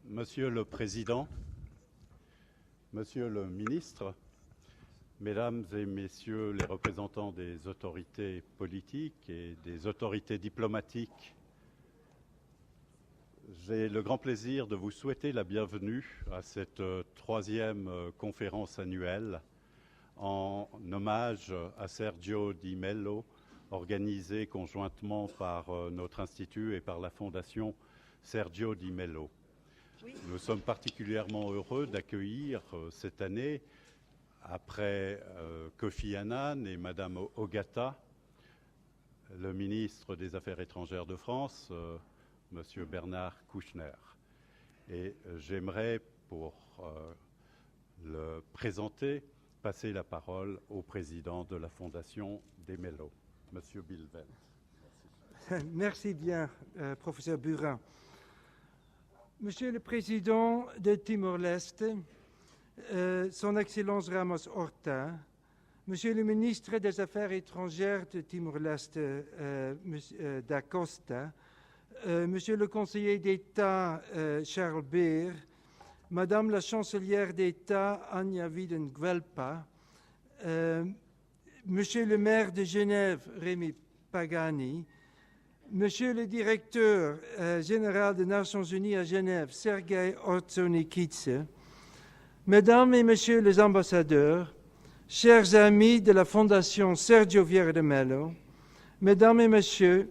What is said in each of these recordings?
Monsieur le Président, Monsieur le Ministre, Mesdames et Messieurs les représentants des autorités politiques et des autorités diplomatiques, j'ai le grand plaisir de vous souhaiter la bienvenue à cette troisième conférence annuelle en hommage à Sergio Di Mello, organisée conjointement par notre Institut et par la Fondation Sergio Di Mello. Nous sommes particulièrement heureux d'accueillir cette année, après Kofi Annan et Madame Ogata, le ministre des Affaires étrangères de France, Monsieur Bernard Kouchner. Et j'aimerais, pour le présenter, passer la parole au président de la Fondation Di Mello, Monsieur Bill Vance. Merci bien, professeur Burin. Monsieur le Président de Timor-Leste, Son Excellence Ramos Horta, Monsieur le Ministre des Affaires étrangères de Timor-Leste, Da Costa, Monsieur le Conseiller d'État Charles Beer, Madame la Chancelière d'État Anja Wiedenguelpa, Monsieur le maire de Genève Rémi Pagani, Monsieur le directeur général des Nations Unies à Genève, Sergei Ordzhonikidze, Mesdames et Messieurs les ambassadeurs, chers amis de la Fondation Sergio Vieira de Mello, Mesdames et Messieurs,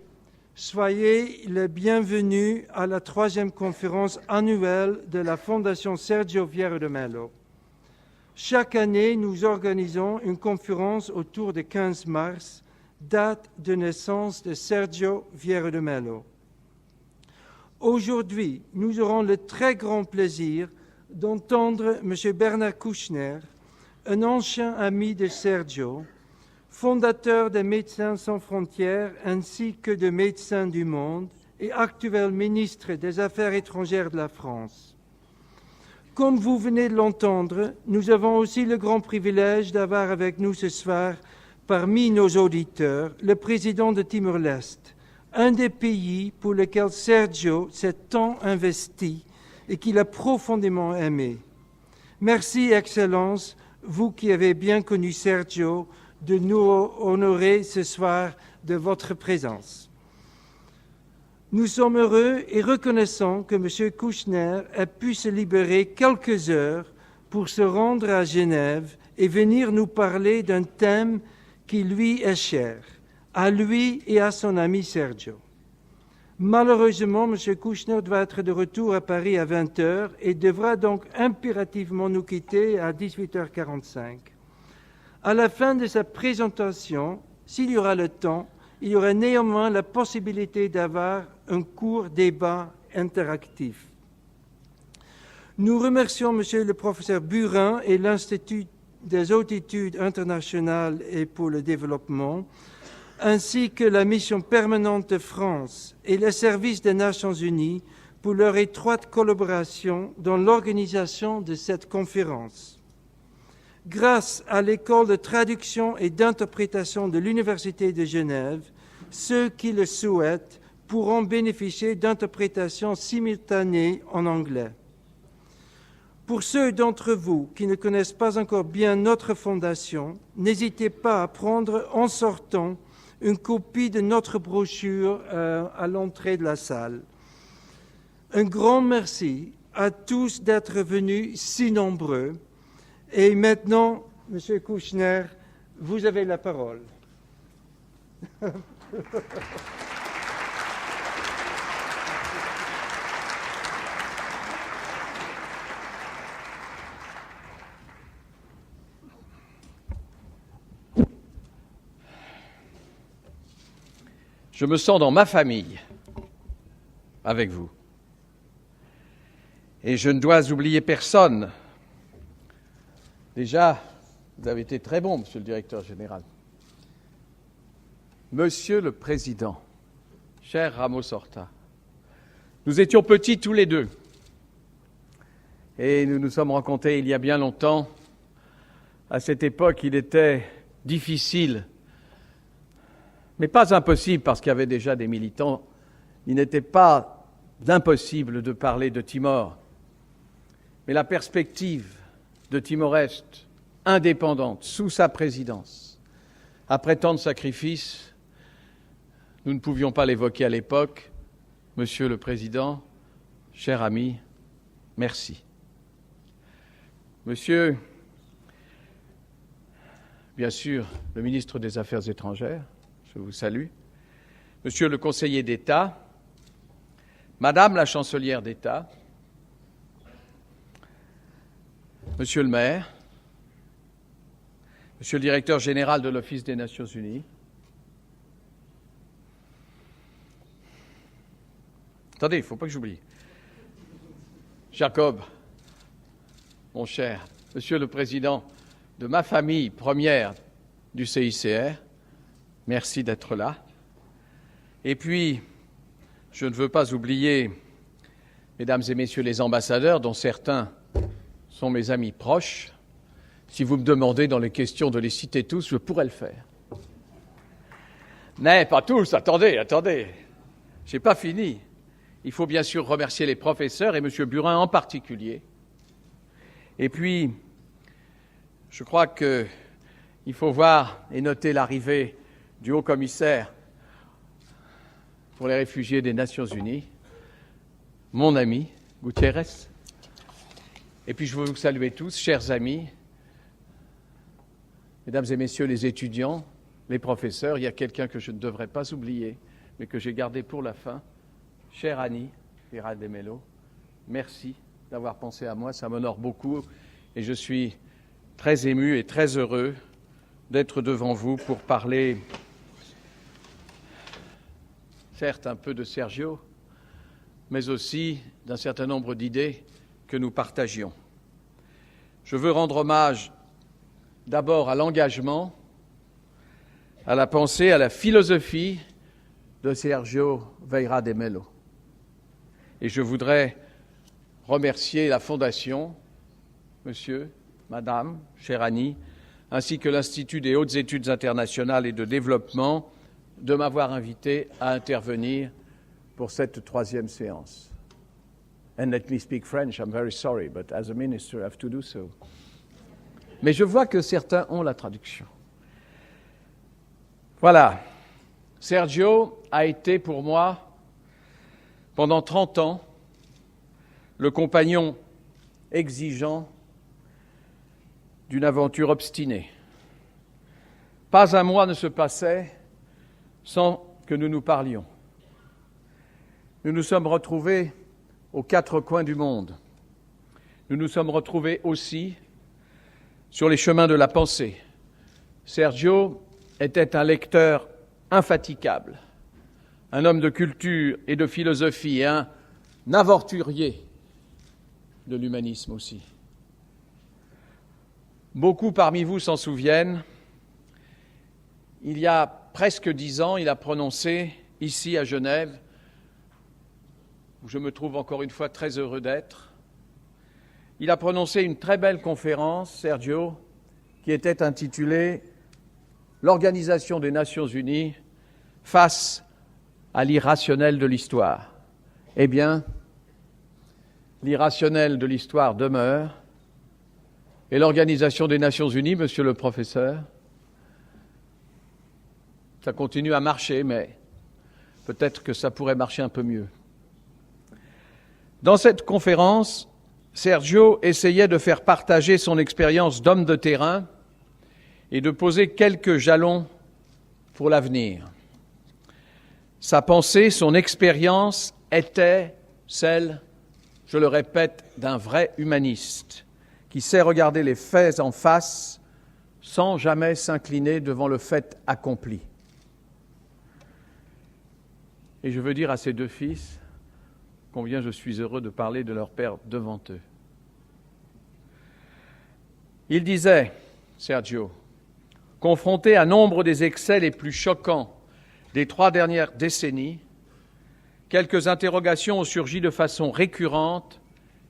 soyez les bienvenus à la troisième conférence annuelle de la Fondation Sergio Vieira de Mello. Chaque année, nous organisons une conférence autour du 15 mars, date de naissance de Sergio Vieira de Mello. Aujourd'hui, nous aurons le très grand plaisir d'entendre M. Bernard Kouchner, un ancien ami de Sergio, fondateur des Médecins sans frontières ainsi que de Médecins du monde et actuel ministre des Affaires étrangères de la France. Comme vous venez de l'entendre, nous avons aussi le grand privilège d'avoir avec nous ce soir parmi nos auditeurs, le président de Timor-Leste, un des pays pour lesquels Sergio s'est tant investi et qu'il a profondément aimé. Merci, Excellence, vous qui avez bien connu Sergio, de nous honorer ce soir de votre présence. Nous sommes heureux et reconnaissants que M. Kouchner ait pu se libérer quelques heures pour se rendre à Genève et venir nous parler d'un thème qui lui est cher, à lui et à son ami Sergio. Malheureusement, M. Kouchner doit être de retour à Paris à 20h et devra donc impérativement nous quitter à 18h45. À la fin de sa présentation, s'il y aura le temps, il y aura néanmoins la possibilité d'avoir un court débat interactif. Nous remercions M. le professeur Burin et l'Institut des hautes études internationales et pour le développement, ainsi que la mission permanente de France et les services des Nations Unies pour leur étroite collaboration dans l'organisation de cette conférence. Grâce à l'école de traduction et d'interprétation de l'Université de Genève, ceux qui le souhaitent pourront bénéficier d'interprétations simultanées en anglais. Pour ceux d'entre vous qui ne connaissent pas encore bien notre fondation, n'hésitez pas à prendre en sortant une copie de notre brochure à l'entrée de la salle. Un grand merci à tous d'être venus si nombreux. Et maintenant, M. Kouchner, vous avez la parole. Je me sens dans ma famille, avec vous. Et je ne dois oublier personne. Déjà, vous avez été très bon, Monsieur le Directeur Général. Monsieur le Président, cher Ramos Horta, nous étions petits tous les deux. Et nous nous sommes rencontrés il y a bien longtemps. À cette époque, il était difficile, mais pas impossible, parce qu'il y avait déjà des militants. Il n'était pas impossible de parler de Timor Mais la perspective de Timor-Est indépendante sous sa présidence, après tant de sacrifices, nous ne pouvions pas l'évoquer à l'époque. Monsieur le Président, cher ami, merci. Monsieur, bien sûr, le ministre des Affaires étrangères, je vous salue. Monsieur le conseiller d'État, Madame la chancelière d'État, Monsieur le maire, Monsieur le directeur général de l'Office des Nations Unies, attendez, il ne faut pas que j'oublie, Jacob, mon cher, Monsieur le Président de ma famille première du CICR, merci d'être là. Et puis, je ne veux pas oublier, Mesdames et Messieurs les ambassadeurs, dont certains sont mes amis proches. Si vous me demandez dans les questions de les citer tous, je pourrais le faire. Mais pas tous, attendez, je n'ai pas fini. Il faut bien sûr remercier les professeurs et M. Burin en particulier. Et puis, je crois qu'il faut voir et noter l'arrivée du haut-commissaire pour les réfugiés des Nations Unies, mon ami Gutiérrez. Et puis je veux vous saluer tous, chers amis, mesdames et messieurs les étudiants, les professeurs. Il y a quelqu'un que je ne devrais pas oublier, mais que j'ai gardé pour la fin. Chère Annie Peyrat de Mello, merci d'avoir pensé à moi, ça m'honore beaucoup et je suis très ému et très heureux d'être devant vous pour parler, certes un peu de Sergio, mais aussi d'un certain nombre d'idées que nous partagions. Je veux rendre hommage d'abord à l'engagement, à la pensée, à la philosophie de Sergio Vieira de Mello. Et je voudrais remercier la Fondation, monsieur, madame, chère Annie, ainsi que l'Institut des hautes études internationales et de développement de m'avoir invité à intervenir pour cette troisième séance. And let me speak French, I'm very sorry, but as a minister I have to do so. Mais je vois que certains ont la traduction. Voilà. Sergio a été pour moi, pendant 30 ans, le compagnon exigeant d'une aventure obstinée. Pas un mois ne se passait sans que nous nous parlions. Nous nous sommes retrouvés aux quatre coins du monde. Nous nous sommes retrouvés aussi sur les chemins de la pensée. Sergio était un lecteur infatigable, un homme de culture et de philosophie, un aventurier de l'humanisme aussi. Beaucoup parmi vous s'en souviennent. Il y a presque 10 ans, il a prononcé, ici à Genève, où je me trouve encore une fois très heureux d'être, il a prononcé une très belle conférence, Sergio, qui était intitulée « L'Organisation des Nations Unies face à l'irrationnel de l'histoire ». Eh bien, l'irrationnel de l'histoire demeure, et l'Organisation des Nations Unies, monsieur le professeur, ça continue à marcher, mais peut-être que ça pourrait marcher un peu mieux. Dans cette conférence, Sergio essayait de faire partager son expérience d'homme de terrain et de poser quelques jalons pour l'avenir. Sa pensée, son expérience était celle, je le répète, d'un vrai humaniste qui sait regarder les faits en face sans jamais s'incliner devant le fait accompli. Et je veux dire à ces deux fils combien je suis heureux de parler de leur père devant eux. Il disait, Sergio, confronté à nombre des excès les plus choquants des 3 dernières décennies, quelques interrogations ont surgi de façon récurrente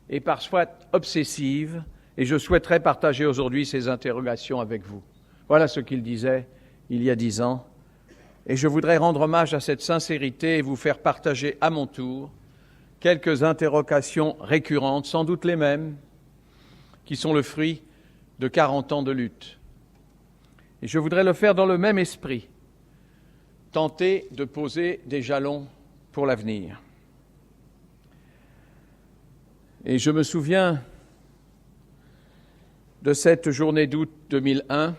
et parfois obsessive, et je souhaiterais partager aujourd'hui ces interrogations avec vous. Voilà ce qu'il disait il y a 10 ans, et je voudrais rendre hommage à cette sincérité et vous faire partager à mon tour quelques interrogations récurrentes, sans doute les mêmes, qui sont le fruit de 40 ans de lutte. Et je voudrais le faire dans le même esprit, tenter de poser des jalons pour l'avenir. Et je me souviens de cette journée d'août 2001.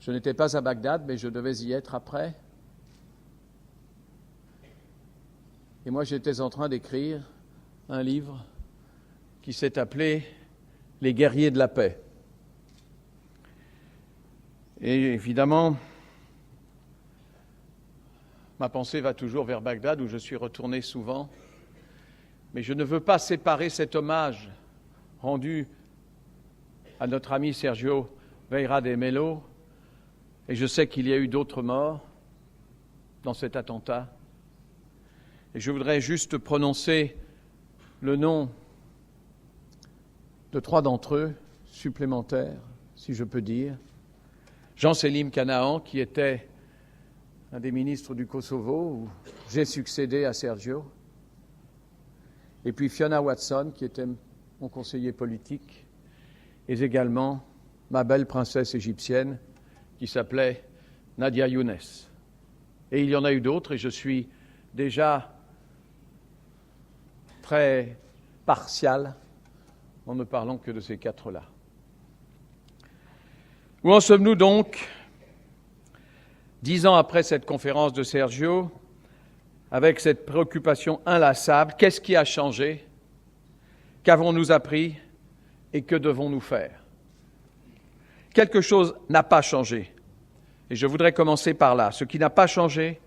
Je n'étais pas à Bagdad, mais je devais y être après. Et moi, j'étais en train d'écrire un livre qui s'est appelé « Les guerriers de la paix ». Et évidemment, ma pensée va toujours vers Bagdad, où je suis retourné souvent. Mais je ne veux pas séparer cet hommage rendu à notre ami Sergio Vieira de Mello, et je sais qu'il y a eu d'autres morts dans cet attentat. Et je voudrais juste prononcer le nom de 3 d'entre eux, supplémentaires, si je peux dire. Jean-Selim Canaan, qui était un des ministres du Kosovo, où j'ai succédé à Sergio. Et puis Fiona Watson, qui était mon conseiller politique, et également ma belle princesse égyptienne, qui s'appelait Nadia Younes. Et il y en a eu d'autres, et je suis déjà très partial en ne parlant que de ces 4-là. Où en sommes-nous donc, 10 ans après cette conférence de Sergio, avec cette préoccupation inlassable? Qu'est-ce qui a changé? Qu'avons-nous appris et que devons-nous faire? Quelque chose n'a pas changé. Et je voudrais commencer par là. Ce qui n'a pas changé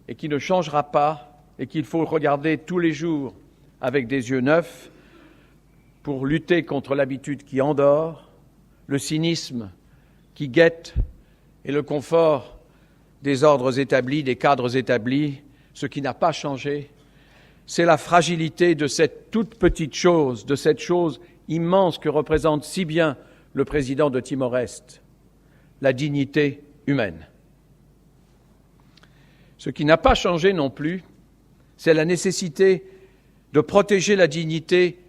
et qui ne changera pas et qu'il faut regarder tous les jours avec des yeux neufs pour lutter contre l'habitude qui endort, le cynisme qui guette et le confort des ordres établis, des cadres établis. Ce qui n'a pas changé, c'est la fragilité de cette toute petite chose, de cette chose immense que représente si bien le président de Timor-Est, la dignité humaine. Ce qui n'a pas changé non plus, c'est la nécessité de protéger la dignité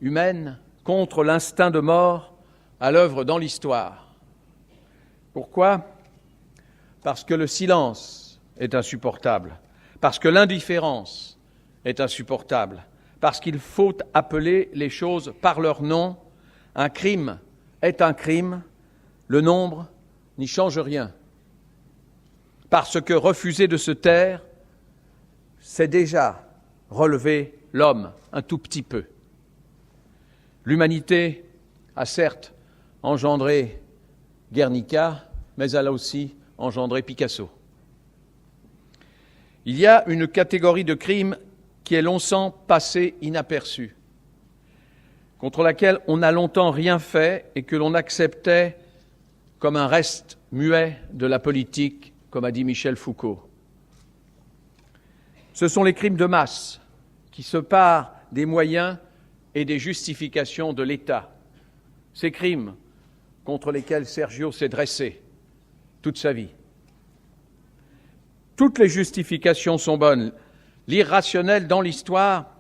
humaine contre l'instinct de mort à l'œuvre dans l'histoire. Pourquoi? Parce que le silence est insupportable, parce que l'indifférence est insupportable, parce qu'il faut appeler les choses par leur nom. Un crime est un crime, le nombre n'y change rien. Parce que refuser de se taire, c'est déjà relever l'homme un tout petit peu. L'humanité a certes engendré Guernica, mais elle a aussi engendré Picasso. Il y a une catégorie de crimes qui est longtemps passée inaperçue, contre laquelle on n'a longtemps rien fait et que l'on acceptait comme un reste muet de la politique, comme a dit Michel Foucault. Ce sont les crimes de masse qui se parent des moyens et des justifications de l'État. Ces crimes contre lesquels Sergio s'est dressé toute sa vie. Toutes les justifications sont bonnes. L'irrationnel dans l'histoire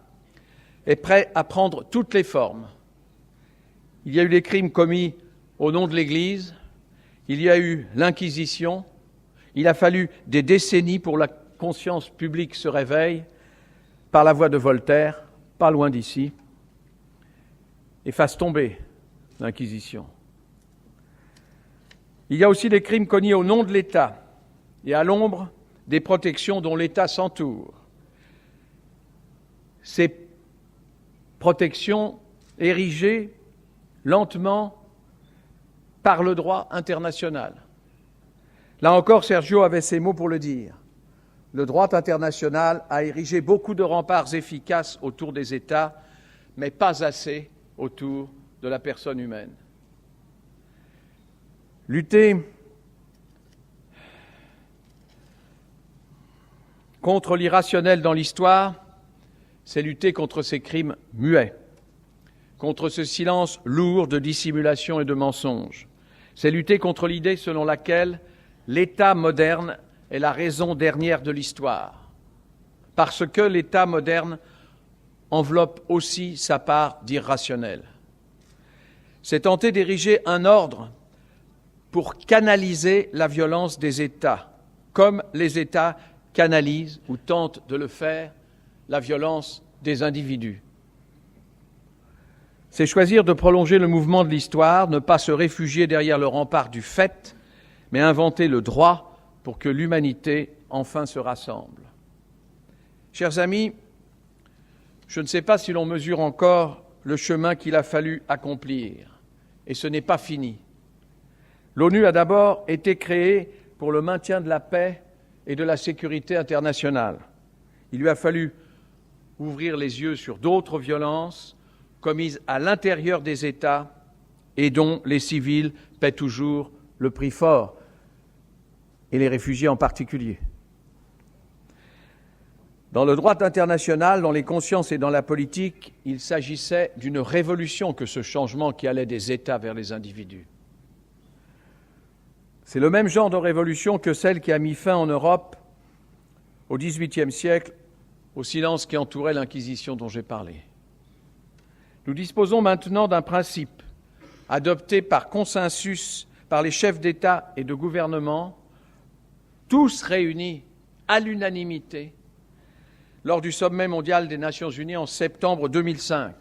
est prêt à prendre toutes les formes. Il y a eu les crimes commis au nom de l'Église, il y a eu l'Inquisition, il a fallu des décennies pour que la conscience publique se réveille, par la voix de Voltaire, pas loin d'ici, et fasse tomber l'Inquisition. Il y a aussi des crimes commis au nom de l'État et à l'ombre des protections dont l'État s'entoure. Ces protections érigées lentement par le droit international. Là encore, Sergio avait ces mots pour le dire. Le droit international a érigé beaucoup de remparts efficaces autour des États, mais pas assez autour de la personne humaine. Lutter contre l'irrationnel dans l'histoire, c'est lutter contre ces crimes muets, contre ce silence lourd de dissimulation et de mensonge. C'est lutter contre l'idée selon laquelle l'État moderne est la raison dernière de l'histoire, parce que l'État moderne enveloppe aussi sa part d'irrationnel. C'est tenter d'ériger un ordre pour canaliser la violence des États, comme les États canalisent ou tentent de le faire la violence des individus. C'est choisir de prolonger le mouvement de l'histoire, ne pas se réfugier derrière le rempart du fait, mais inventer le droit pour que l'humanité enfin se rassemble. Chers amis, je ne sais pas si l'on mesure encore le chemin qu'il a fallu accomplir, et ce n'est pas fini. L'ONU a d'abord été créée pour le maintien de la paix et de la sécurité internationale. Il lui a fallu ouvrir les yeux sur d'autres violences commises à l'intérieur des États et dont les civils paient toujours le prix fort, et les réfugiés en particulier. Dans le droit international, dans les consciences et dans la politique, il s'agissait d'une révolution que ce changement qui allait des États vers les individus. C'est le même genre de révolution que celle qui a mis fin en Europe au XVIIIe siècle au silence qui entourait l'Inquisition dont j'ai parlé. Nous disposons maintenant d'un principe adopté par consensus par les chefs d'État et de gouvernement, tous réunis à l'unanimité lors du sommet mondial des Nations Unies en septembre 2005.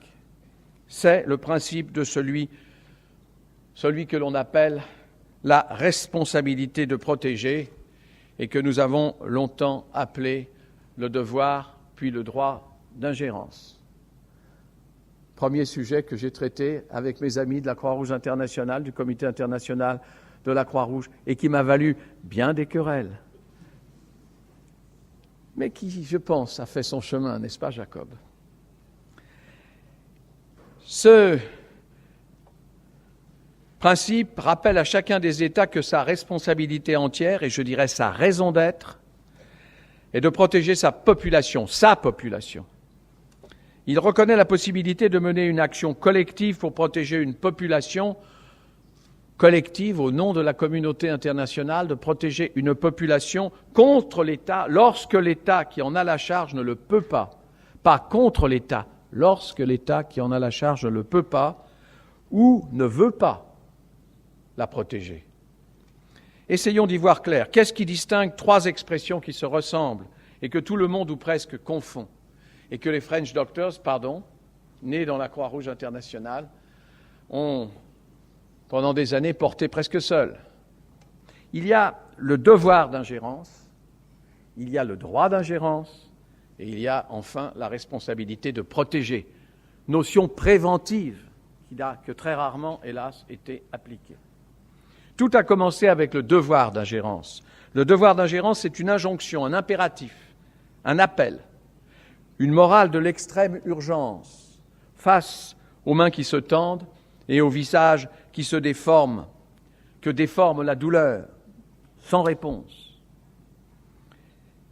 C'est le principe de celui que l'on appelle la responsabilité de protéger et que nous avons longtemps appelé le devoir puis le droit d'ingérence. Premier sujet que j'ai traité avec mes amis de la Croix-Rouge internationale, du Comité international de la Croix-Rouge, et qui m'a valu bien des querelles, mais qui, je pense, a fait son chemin, n'est-ce pas, Jacob? Ce principe rappelle à chacun des États que sa responsabilité entière, et je dirais sa raison d'être, est de protéger sa population. Il reconnaît la possibilité de mener une action collective pour protéger une population collective au nom de la communauté internationale, de protéger une population contre l'État lorsque l'État qui en a la charge ne le peut pas. Pas contre l'État, lorsque l'État qui en a la charge ne le peut pas ou ne veut pas la protéger. Essayons d'y voir clair. Qu'est-ce qui distingue trois expressions qui se ressemblent et que tout le monde ou presque confond et que les French Doctors, nés dans la Croix-Rouge internationale, ont, pendant des années, porté presque seuls. Il y a le devoir d'ingérence, il y a le droit d'ingérence, et il y a enfin la responsabilité de protéger. Notion préventive qui n'a que très rarement, hélas, été appliquée. Tout a commencé avec le devoir d'ingérence. Le devoir d'ingérence, c'est une injonction, un impératif, un appel, une morale de l'extrême urgence face aux mains qui se tendent et aux visages qui se déforment, que déforme la douleur, sans réponse.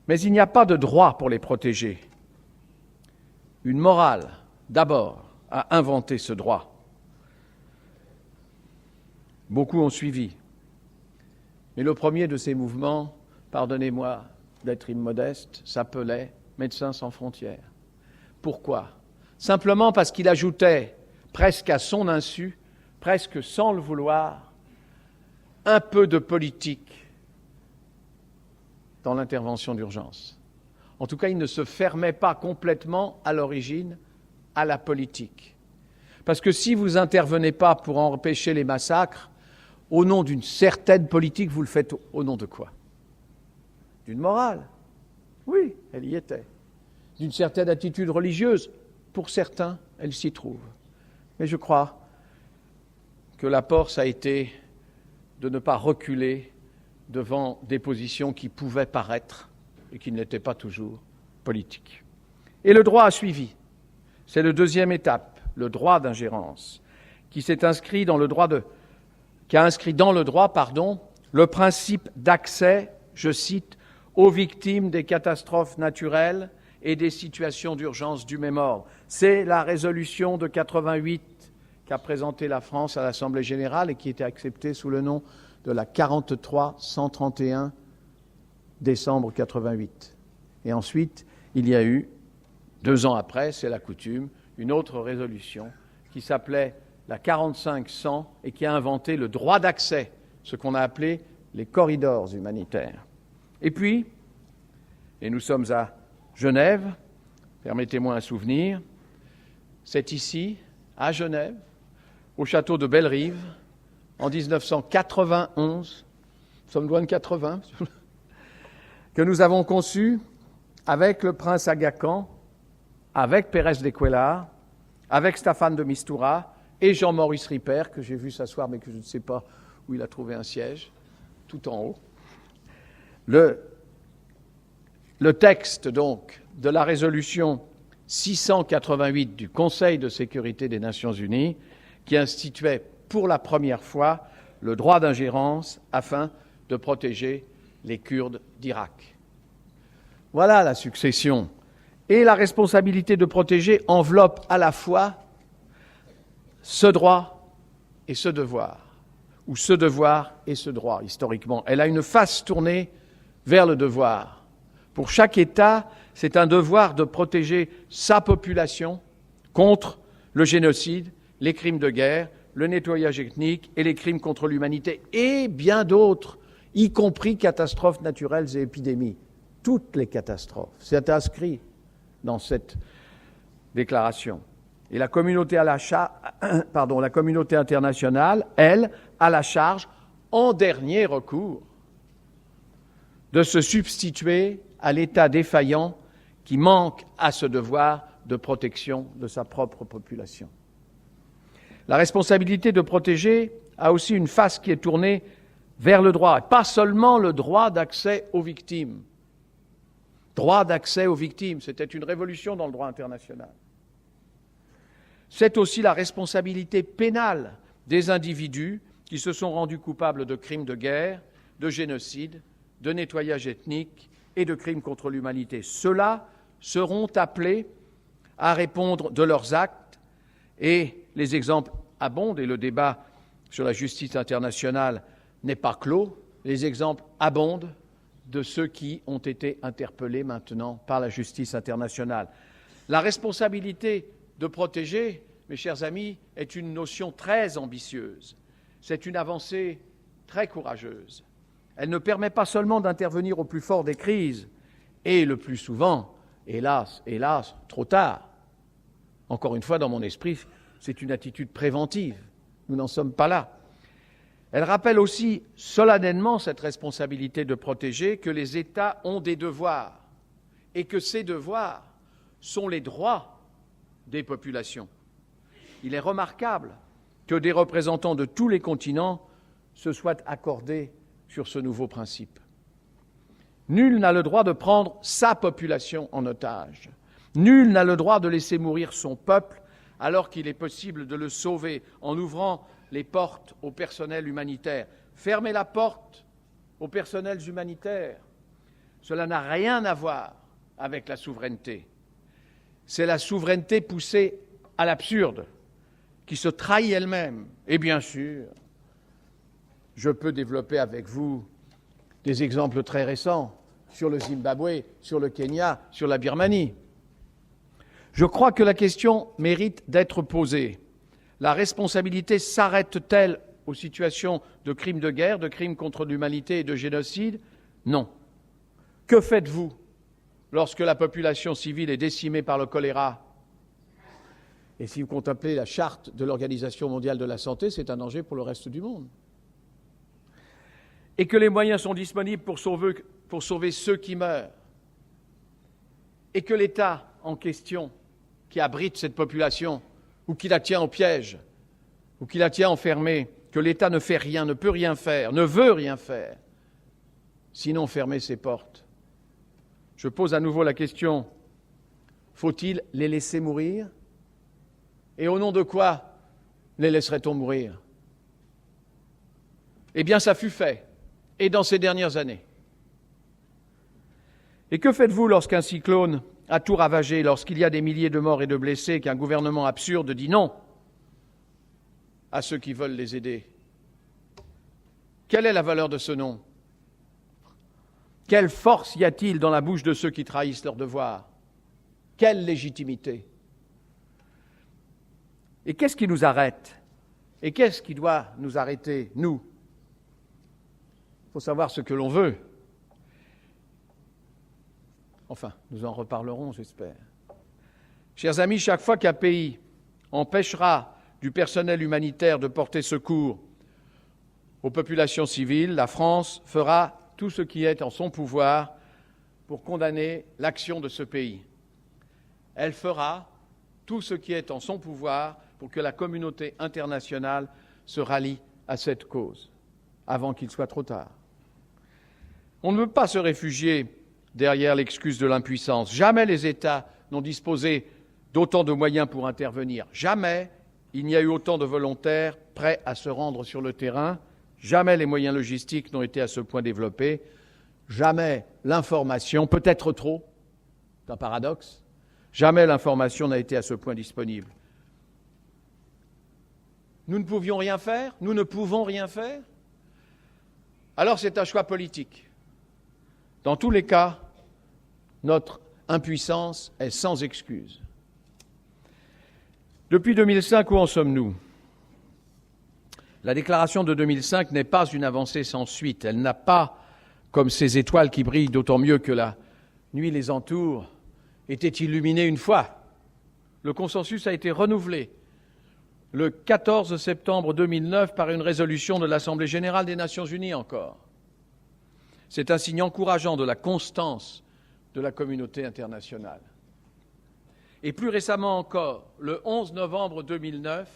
Mais il n'y a pas de droit pour les protéger. Une morale, d'abord, a inventé ce droit. Beaucoup ont suivi. Mais le premier de ces mouvements, pardonnez-moi d'être immodeste, s'appelait Médecins sans frontières. Pourquoi? Simplement parce qu'il ajoutait, presque à son insu, presque sans le vouloir, un peu de politique dans l'intervention d'urgence. En tout cas, il ne se fermait pas complètement à l'origine à la politique. Parce que si vous n'intervenez pas pour empêcher les massacres, au nom d'une certaine politique, vous le faites au nom de quoi? D'une morale. Oui, elle y était. D'une certaine attitude religieuse. Pour certains, elle s'y trouve. Mais je crois que l'apport, ça a été de ne pas reculer devant des positions qui pouvaient paraître et qui n'étaient pas toujours politiques. Et le droit a suivi. C'est la deuxième étape, le droit d'ingérence, qui a inscrit dans le droit le principe d'accès, je cite, aux victimes des catastrophes naturelles et des situations d'urgence du même ordre. C'est la résolution de 88 qu'a présentée la France à l'Assemblée générale et qui était acceptée sous le nom de la 43-131 décembre 88. Et ensuite, il y a eu 2 ans après, c'est la coutume, une autre résolution qui s'appelait la 45-100 et qui a inventé le droit d'accès, ce qu'on a appelé les corridors humanitaires. Et puis, et nous sommes à Genève, permettez-moi un souvenir, c'est ici, à Genève, au château de Bellerive, en 1991, nous sommes loin de 80, que nous avons conçu, avec le prince Aga Khan, avec Pérez de Cuéllar, avec Staffan de Mistura et Jean-Maurice Ripper, que j'ai vu s'asseoir, mais que je ne sais pas où il a trouvé un siège, tout en haut. Le texte, donc, de la résolution 688 du Conseil de sécurité des Nations Unies, qui instituait pour la première fois le droit d'ingérence afin de protéger les Kurdes d'Irak. Voilà la succession. Et la responsabilité de protéger enveloppe à la fois ce droit et ce devoir, ou ce devoir et ce droit, historiquement. Elle a une face tournée vers le devoir. Pour chaque État, c'est un devoir de protéger sa population contre le génocide, les crimes de guerre, le nettoyage ethnique et les crimes contre l'humanité, et bien d'autres, y compris catastrophes naturelles et épidémies. Toutes les catastrophes, c'est inscrit dans cette déclaration. Et la communauté internationale, elle, a la charge, en dernier recours, de se substituer à l'État défaillant qui manque à ce devoir de protection de sa propre population. La responsabilité de protéger a aussi une face qui est tournée vers le droit, et pas seulement le droit d'accès aux victimes. Droit d'accès aux victimes, c'était une révolution dans le droit international. C'est aussi la responsabilité pénale des individus qui se sont rendus coupables de crimes de guerre, de génocide, de nettoyage ethnique et de crimes contre l'humanité. Ceux-là seront appelés à répondre de leurs actes et les exemples abondent et le débat sur la justice internationale n'est pas clos. Les exemples abondent de ceux qui ont été interpellés maintenant par la justice internationale. La responsabilité de protéger, mes chers amis, est une notion très ambitieuse. C'est une avancée très courageuse. Elle ne permet pas seulement d'intervenir au plus fort des crises, et le plus souvent, hélas, trop tard. Encore une fois, dans mon esprit, c'est une attitude préventive. Nous n'en sommes pas là. Elle rappelle aussi solennellement cette responsabilité de protéger que les États ont des devoirs et que ces devoirs sont les droits des populations. Il est remarquable que des représentants de tous les continents se soient accordés sur ce nouveau principe. Nul n'a le droit de prendre sa population en otage. Nul n'a le droit de laisser mourir son peuple alors qu'il est possible de le sauver en ouvrant les portes au personnel humanitaire. Fermer la porte aux personnels humanitaires, cela n'a rien à voir avec la souveraineté. C'est la souveraineté poussée à l'absurde, qui se trahit elle-même. Et bien sûr, je peux développer avec vous des exemples très récents sur le Zimbabwe, sur le Kenya, sur la Birmanie. Je crois que la question mérite d'être posée. La responsabilité s'arrête-t-elle aux situations de crimes de guerre, de crimes contre l'humanité et de génocide? Non. Que faites-vous lorsque la population civile est décimée par le choléra? Et si vous contemplez la charte de l'Organisation mondiale de la santé, c'est un danger pour le reste du monde. Et que les moyens sont disponibles pour sauver ceux qui meurent. Et que l'État en question, qui abrite cette population, ou qui la tient en piège, ou qui la tient enfermée, que l'État ne fait rien, ne peut rien faire, ne veut rien faire, sinon fermer ses portes. Je pose à nouveau la question, faut-il les laisser mourir? Et au nom de quoi les laisserait-on mourir? Eh bien, ça fut fait, et dans ces dernières années. Et que faites-vous lorsqu'un cyclone a tout ravagé, lorsqu'il y a des milliers de morts et de blessés, qu'un gouvernement absurde dit non à ceux qui veulent les aider? Quelle est la valeur de ce non? Quelle force y a-t-il dans la bouche de ceux qui trahissent leur devoir? Quelle légitimité? Et qu'est-ce qui nous arrête? Et qu'est-ce qui doit nous arrêter, nous? Il faut savoir ce que l'on veut. Enfin, nous en reparlerons, j'espère. Chers amis, chaque fois qu'un pays empêchera du personnel humanitaire de porter secours aux populations civiles, la France fera tout ce qui est en son pouvoir pour condamner l'action de ce pays. Elle fera tout ce qui est en son pouvoir pour que la communauté internationale se rallie à cette cause, avant qu'il soit trop tard. On ne peut pas se réfugier derrière l'excuse de l'impuissance. Jamais les États n'ont disposé d'autant de moyens pour intervenir. Jamais il n'y a eu autant de volontaires prêts à se rendre sur le terrain. Jamais les moyens logistiques n'ont été à ce point développés. Jamais l'information, peut-être trop, c'est un paradoxe, jamais l'information n'a été à ce point disponible. Nous ne pouvions rien faire, nous ne pouvons rien faire. Alors c'est un choix politique. Dans tous les cas, notre impuissance est sans excuse. Depuis 2005, où en sommes-nous? La déclaration de 2005 n'est pas une avancée sans suite. Elle n'a pas, comme ces étoiles qui brillent d'autant mieux que la nuit les entoure, été illuminée une fois. Le consensus a été renouvelé le 14 septembre 2009 par une résolution de l'Assemblée générale des Nations unies encore. C'est un signe encourageant de la constance de la communauté internationale. Et plus récemment encore, le 11 novembre 2009,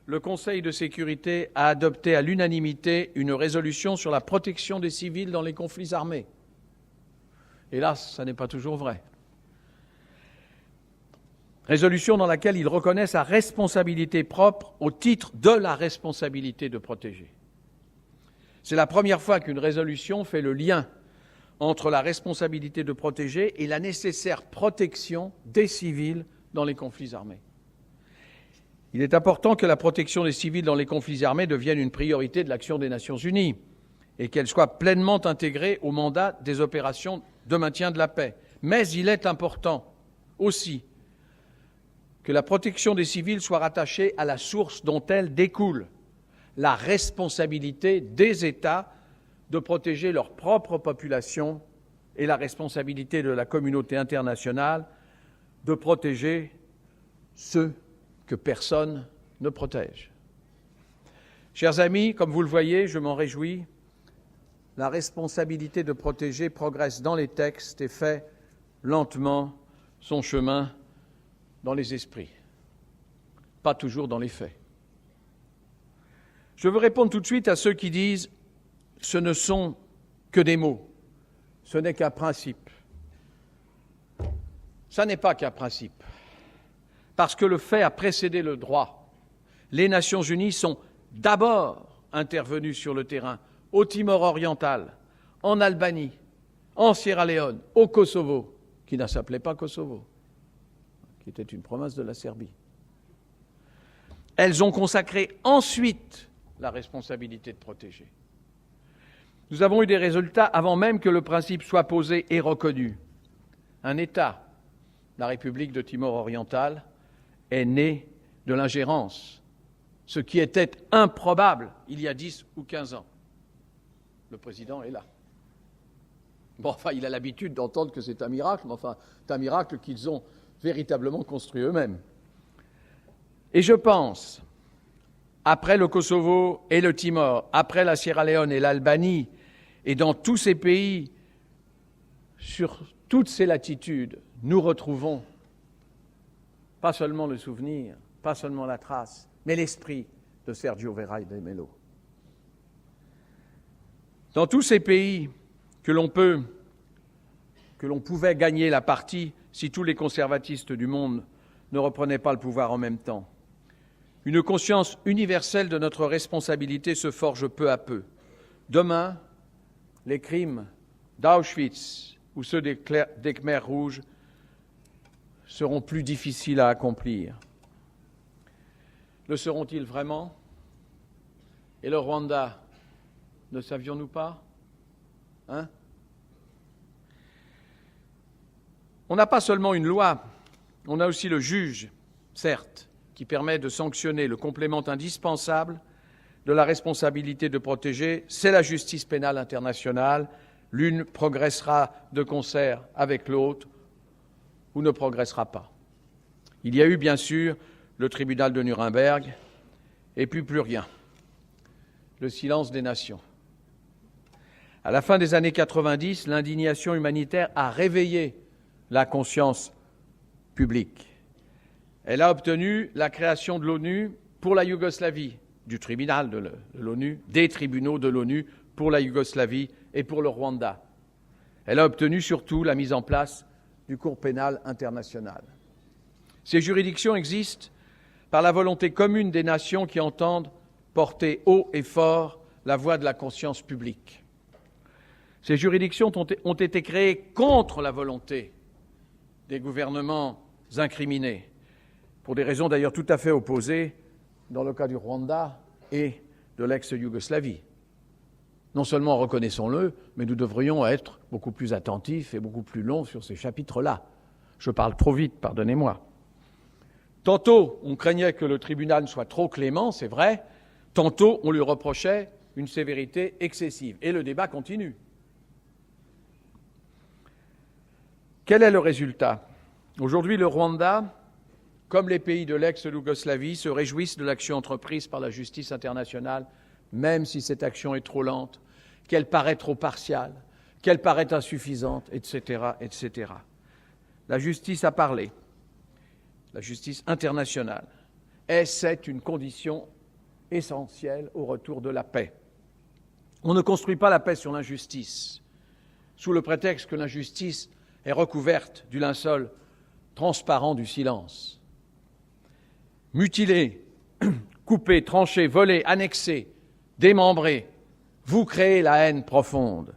le Conseil de sécurité a adopté à l'unanimité une résolution sur la protection des civils dans les conflits armés. Hélas, ça n'est pas toujours vrai. Résolution dans laquelle il reconnaît sa responsabilité propre au titre de la responsabilité de protéger. C'est la première fois qu'une résolution fait le lien entre la responsabilité de protéger et la nécessaire protection des civils dans les conflits armés. Il est important que la protection des civils dans les conflits armés devienne une priorité de l'action des Nations unies et qu'elle soit pleinement intégrée au mandat des opérations de maintien de la paix. Mais il est important aussi que la protection des civils soit rattachée à la source dont elle découle, la responsabilité des États de protéger leur propre population et la responsabilité de la communauté internationale de protéger ceux que personne ne protège. Chers amis, comme vous le voyez, je m'en réjouis, la responsabilité de protéger progresse dans les textes et fait lentement son chemin dans les esprits, pas toujours dans les faits. Je veux répondre tout de suite à ceux qui disent « ce ne sont que des mots, ce n'est qu'un principe ». Ça n'est pas qu'un principe, parce que le fait a précédé le droit. Les Nations unies sont d'abord intervenues sur le terrain, au Timor oriental, en Albanie, en Sierra Leone, au Kosovo, qui ne s'appelait pas Kosovo, qui était une province de la Serbie. Elles ont consacré ensuite la responsabilité de protéger. Nous avons eu des résultats avant même que le principe soit posé et reconnu. Un État, la République de Timor oriental, est né de l'ingérence, ce qui était improbable il y a 10 ou 15 ans. Le président est là. Bon, enfin, il a l'habitude d'entendre que c'est un miracle, mais enfin, c'est un miracle qu'ils ont véritablement construit eux-mêmes. Et je pense, après le Kosovo et le Timor, après la Sierra Leone et l'Albanie, et dans tous ces pays, sur toutes ces latitudes, nous retrouvons pas seulement le souvenir, pas seulement la trace, mais l'esprit de Sergio Vieira de Mello. Dans tous ces pays que l'on pouvait gagner la partie si tous les conservatistes du monde ne reprenaient pas le pouvoir en même temps, une conscience universelle de notre responsabilité se forge peu à peu. Demain, les crimes d'Auschwitz ou ceux des Khmers rouges seront plus difficiles à accomplir. Le seront-ils vraiment? Et le Rwanda, ne savions-nous pas? On n'a pas seulement une loi on a aussi le juge, certes, qui permet de sanctionner le complément indispensable de la responsabilité de protéger, c'est la justice pénale internationale. L'une progressera de concert avec l'autre ou ne progressera pas. Il y a eu, bien sûr, le tribunal de Nuremberg, et puis plus rien. Le silence des nations. À la fin des années 90, l'indignation humanitaire a réveillé la conscience publique. Elle a obtenu la création de l'ONU pour la Yougoslavie, du tribunal de l'ONU, des tribunaux de l'ONU pour la Yougoslavie et pour le Rwanda. Elle a obtenu surtout la mise en place du Cour pénal international. Ces juridictions existent par la volonté commune des nations qui entendent porter haut et fort la voix de la conscience publique. Ces juridictions ont été créées contre la volonté des gouvernements incriminés, pour des raisons d'ailleurs tout à fait opposées dans le cas du Rwanda et de l'ex-Yougoslavie. Non seulement reconnaissons-le, mais nous devrions être beaucoup plus attentifs et beaucoup plus longs sur ces chapitres-là. Je parle trop vite, pardonnez-moi. Tantôt, on craignait que le tribunal soit trop clément, c'est vrai. Tantôt, on lui reprochait une sévérité excessive. Et le débat continue. Quel est le résultat? Aujourd'hui, le Rwanda, comme les pays de l'ex-Yougoslavie, se réjouissent de l'action entreprise par la justice internationale, même si cette action est trop lente, qu'elle paraît trop partiale, qu'elle paraît insuffisante, etc., etc. La justice a parlé, la justice internationale, et c'est une condition essentielle au retour de la paix. On ne construit pas la paix sur l'injustice, sous le prétexte que l'injustice est recouverte du linceul transparent du silence. Mutilé, coupé, tranché, volé, annexé, démembré, vous créez la haine profonde.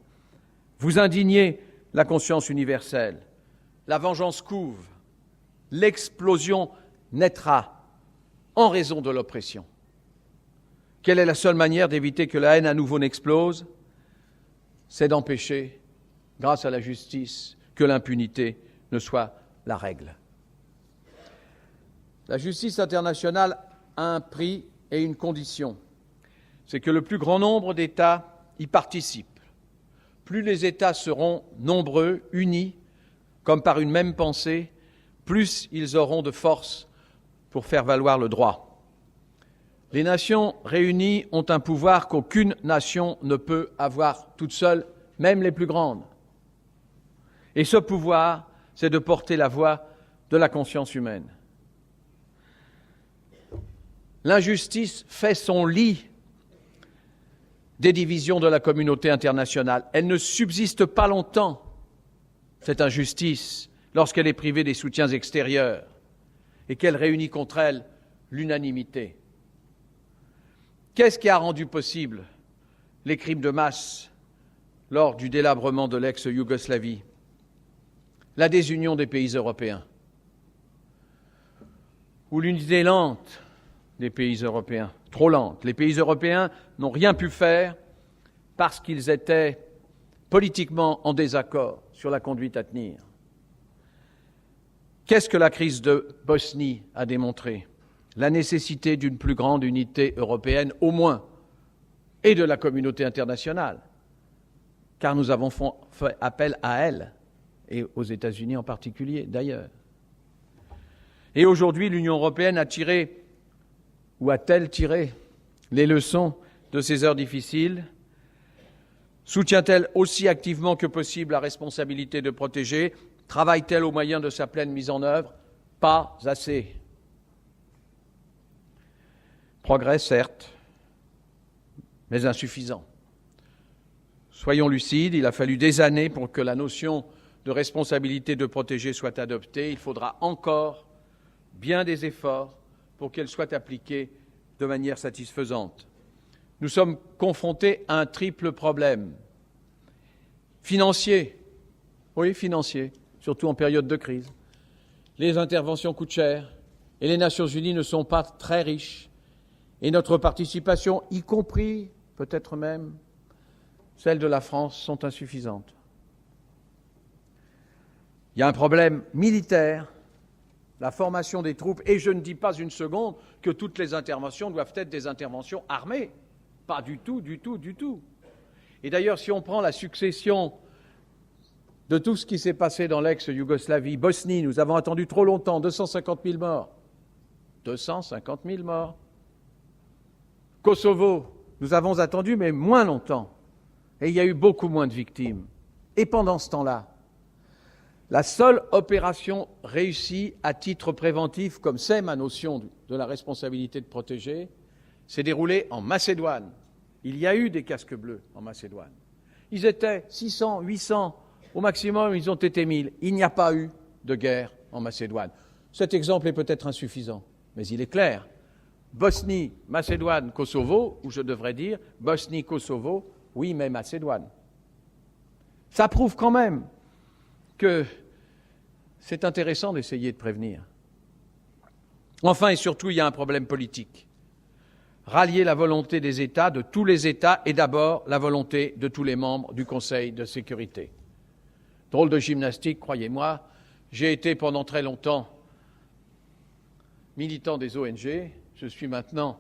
Vous indignez la conscience universelle. La vengeance couve. L'explosion naîtra en raison de l'oppression. Quelle est la seule manière d'éviter que la haine à nouveau n'explose? C'est d'empêcher, grâce à la justice, que l'impunité ne soit la règle. La justice internationale a un prix et une condition. C'est que le plus grand nombre d'États y participent. Plus les États seront nombreux, unis, comme par une même pensée, plus ils auront de force pour faire valoir le droit. Les nations réunies ont un pouvoir qu'aucune nation ne peut avoir toute seule, même les plus grandes. Et ce pouvoir, c'est de porter la voix de la conscience humaine. L'injustice fait son lit des divisions de la communauté internationale. Elle ne subsiste pas longtemps, cette injustice, lorsqu'elle est privée des soutiens extérieurs et qu'elle réunit contre elle l'unanimité. Qu'est-ce qui a rendu possible les crimes de masse lors du délabrement de l'ex-Yougoslavie? La désunion des pays européens ou l'unité lente des pays européens, trop lente. Les pays européens n'ont rien pu faire parce qu'ils étaient politiquement en désaccord sur la conduite à tenir. Qu'est-ce que la crise de Bosnie a démontré? La nécessité d'une plus grande unité européenne, au moins, et de la communauté internationale, car nous avons fait appel à elle, et aux États-Unis en particulier, d'ailleurs. Et aujourd'hui, l'Union européenne a tiré, ou a-t-elle tiré, les leçons de ces heures difficiles? Soutient-elle aussi activement que possible la responsabilité de protéger? Travaille-t-elle aux moyens de sa pleine mise en œuvre? Pas assez. Progrès, certes, mais insuffisant. Soyons lucides, il a fallu des années pour que la notion de responsabilité de protéger soit adoptée. Il faudra encore bien des efforts pour qu'elle soit appliquée de manière satisfaisante. Nous sommes confrontés à un triple problème. Financier, oui, financier, surtout en période de crise. Les interventions coûtent cher et les Nations Unies ne sont pas très riches. Et notre participation, y compris peut-être même celle de la France, sont insuffisantes. Il y a un problème militaire la formation des troupes, et je ne dis pas une seconde que toutes les interventions doivent être des interventions armées. Pas du tout, du tout, du tout. Et d'ailleurs, si on prend la succession de tout ce qui s'est passé dans l'ex-Yougoslavie, Bosnie, nous avons attendu trop longtemps, 250 000 morts. 250 000 morts. Kosovo, nous avons attendu, mais moins longtemps. Et il y a eu beaucoup moins de victimes. Et pendant ce temps-là, la seule opération réussie à titre préventif, comme c'est ma notion de la responsabilité de protéger, s'est déroulée en Macédoine. Il y a eu des casques bleus en Macédoine. Ils étaient 600, 800, au maximum ils ont été 1000. Il n'y a pas eu de guerre en Macédoine. Cet exemple est peut-être insuffisant, mais il est clair. Bosnie, Macédoine, Kosovo, ou je devrais dire Bosnie, Kosovo, oui, mais Macédoine. Ça prouve quand même que c'est intéressant d'essayer de prévenir. Enfin et surtout, il y a un problème politique. Rallier la volonté des États, de tous les États, et d'abord la volonté de tous les membres du Conseil de sécurité. Drôle de gymnastique, croyez-moi. J'ai été pendant très longtemps militant des ONG. Je suis maintenant,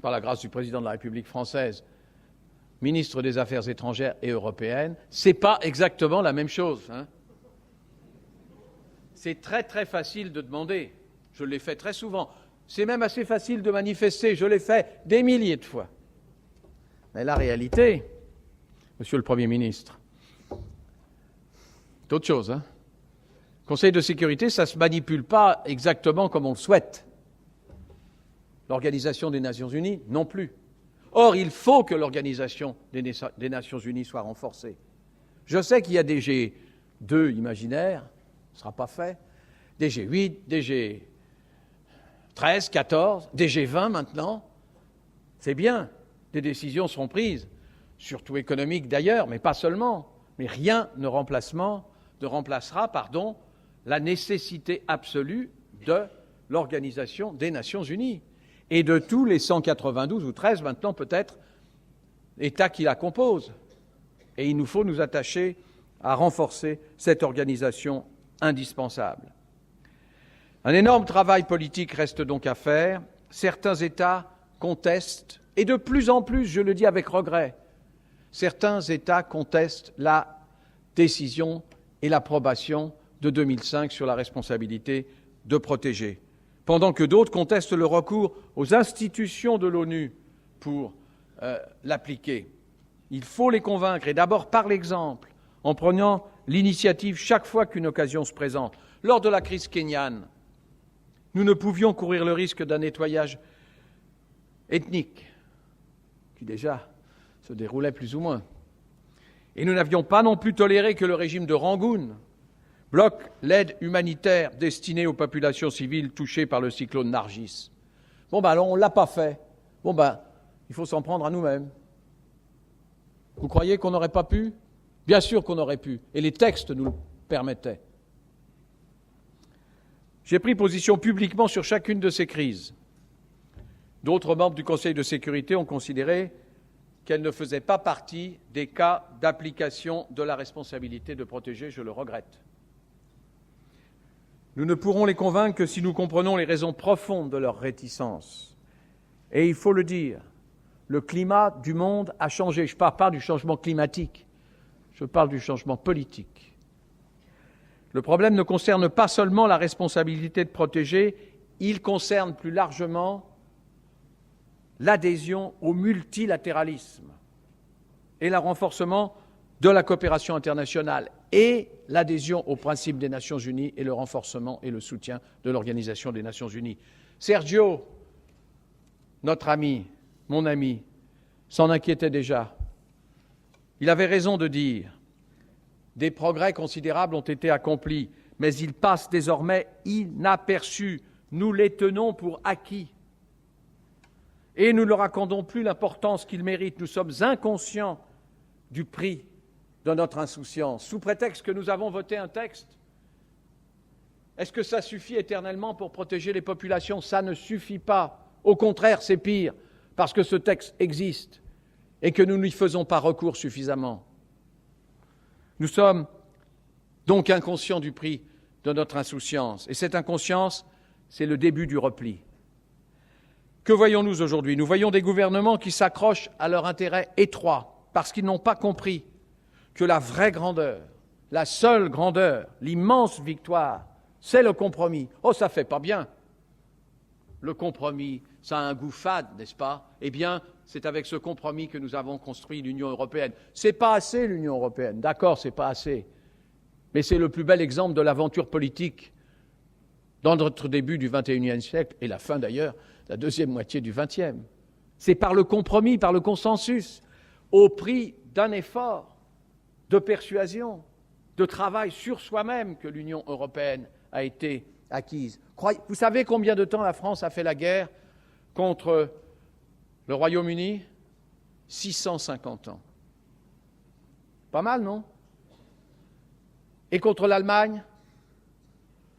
par la grâce du président de la République française, ministre des Affaires étrangères et européennes. C'est pas exactement la même chose, hein. C'est très très facile de demander. Je l'ai fait très souvent. C'est même assez facile de manifester. Je l'ai fait des milliers de fois. Mais la réalité, Monsieur le Premier ministre, c'est autre chose, hein. Conseil de sécurité, ça ne se manipule pas exactement comme on le souhaite. L'Organisation des Nations Unies, non plus. Or, il faut que l'Organisation des Nations Unies soit renforcée. Je sais qu'il y a des G2 imaginaires, ce ne sera pas fait, des G8, des G13, 14, des G20 maintenant. C'est bien, des décisions seront prises, surtout économiques d'ailleurs, mais pas seulement. Mais rien ne remplacera, la nécessité absolue de l'Organisation des Nations Unies et de tous les 192 ou 13 maintenant peut-être États qui la composent. Et il nous faut nous attacher à renforcer cette organisation indispensable. Un énorme travail politique reste donc à faire. Certains États contestent, et de plus en plus, je le dis avec regret, certains États contestent la décision et l'approbation de 2005 sur la responsabilité de protéger, pendant que d'autres contestent le recours aux institutions de l'ONU pour l'appliquer. Il faut les convaincre, et d'abord par l'exemple, en prenant l'initiative chaque fois qu'une occasion se présente. Lors de la crise kenyane, nous ne pouvions courir le risque d'un nettoyage ethnique, qui déjà se déroulait plus ou moins. Et nous n'avions pas non plus toléré que le régime de Rangoon bloque l'aide humanitaire destinée aux populations civiles touchées par le cyclone Nargis. Alors on ne l'a pas fait. Il faut s'en prendre à nous-mêmes. Vous croyez qu'on n'aurait pas pu ? Bien sûr qu'on aurait pu, et les textes nous le permettaient. J'ai pris position publiquement sur chacune de ces crises. D'autres membres du Conseil de sécurité ont considéré qu'elles ne faisaient pas partie des cas d'application de la responsabilité de protéger, je le regrette. Nous ne pourrons les convaincre que si nous comprenons les raisons profondes de leur réticence. Et il faut le dire, le climat du monde a changé. Je ne parle pas du changement climatique, je parle du changement politique. Le problème ne concerne pas seulement la responsabilité de protéger, il concerne plus largement l'adhésion au multilatéralisme et le renforcement de la coopération internationale et l'adhésion aux principes des Nations Unies et le renforcement et le soutien de l'Organisation des Nations Unies. Sergio, notre ami, mon ami, s'en inquiétait déjà. Il avait raison de dire « Des progrès considérables ont été accomplis, mais ils passent désormais inaperçus. Nous les tenons pour acquis. Et nous ne leur accordons plus l'importance qu'ils méritent. Nous sommes inconscients du prix de notre insouciance, sous prétexte que nous avons voté un texte. Est-ce que ça suffit éternellement pour protéger les populations ? Ça ne suffit pas. Au contraire, c'est pire, parce que ce texte existe et que nous n'y faisons pas recours suffisamment. Nous sommes donc inconscients du prix de notre insouciance. Et cette inconscience, c'est le début du repli. Que voyons-nous aujourd'hui? Nous voyons des gouvernements qui s'accrochent à leur intérêt étroit parce qu'ils n'ont pas compris que la vraie grandeur, la seule grandeur, l'immense victoire, c'est le compromis. Oh, ça fait pas bien. Le compromis, ça a un goût fade, n'est-ce pas? Eh bien, c'est avec ce compromis que nous avons construit l'Union européenne. C'est pas assez, l'Union européenne. D'accord, c'est pas assez. Mais c'est le plus bel exemple de l'aventure politique dans notre début du XXIe siècle, et la fin d'ailleurs, la deuxième moitié du XXe. C'est par le compromis, par le consensus, au prix d'un effort de persuasion, de travail sur soi-même que l'Union européenne a été acquise. Vous savez combien de temps la France a fait la guerre contre le Royaume-Uni? 650 ans. Pas mal, non? Et contre l'Allemagne?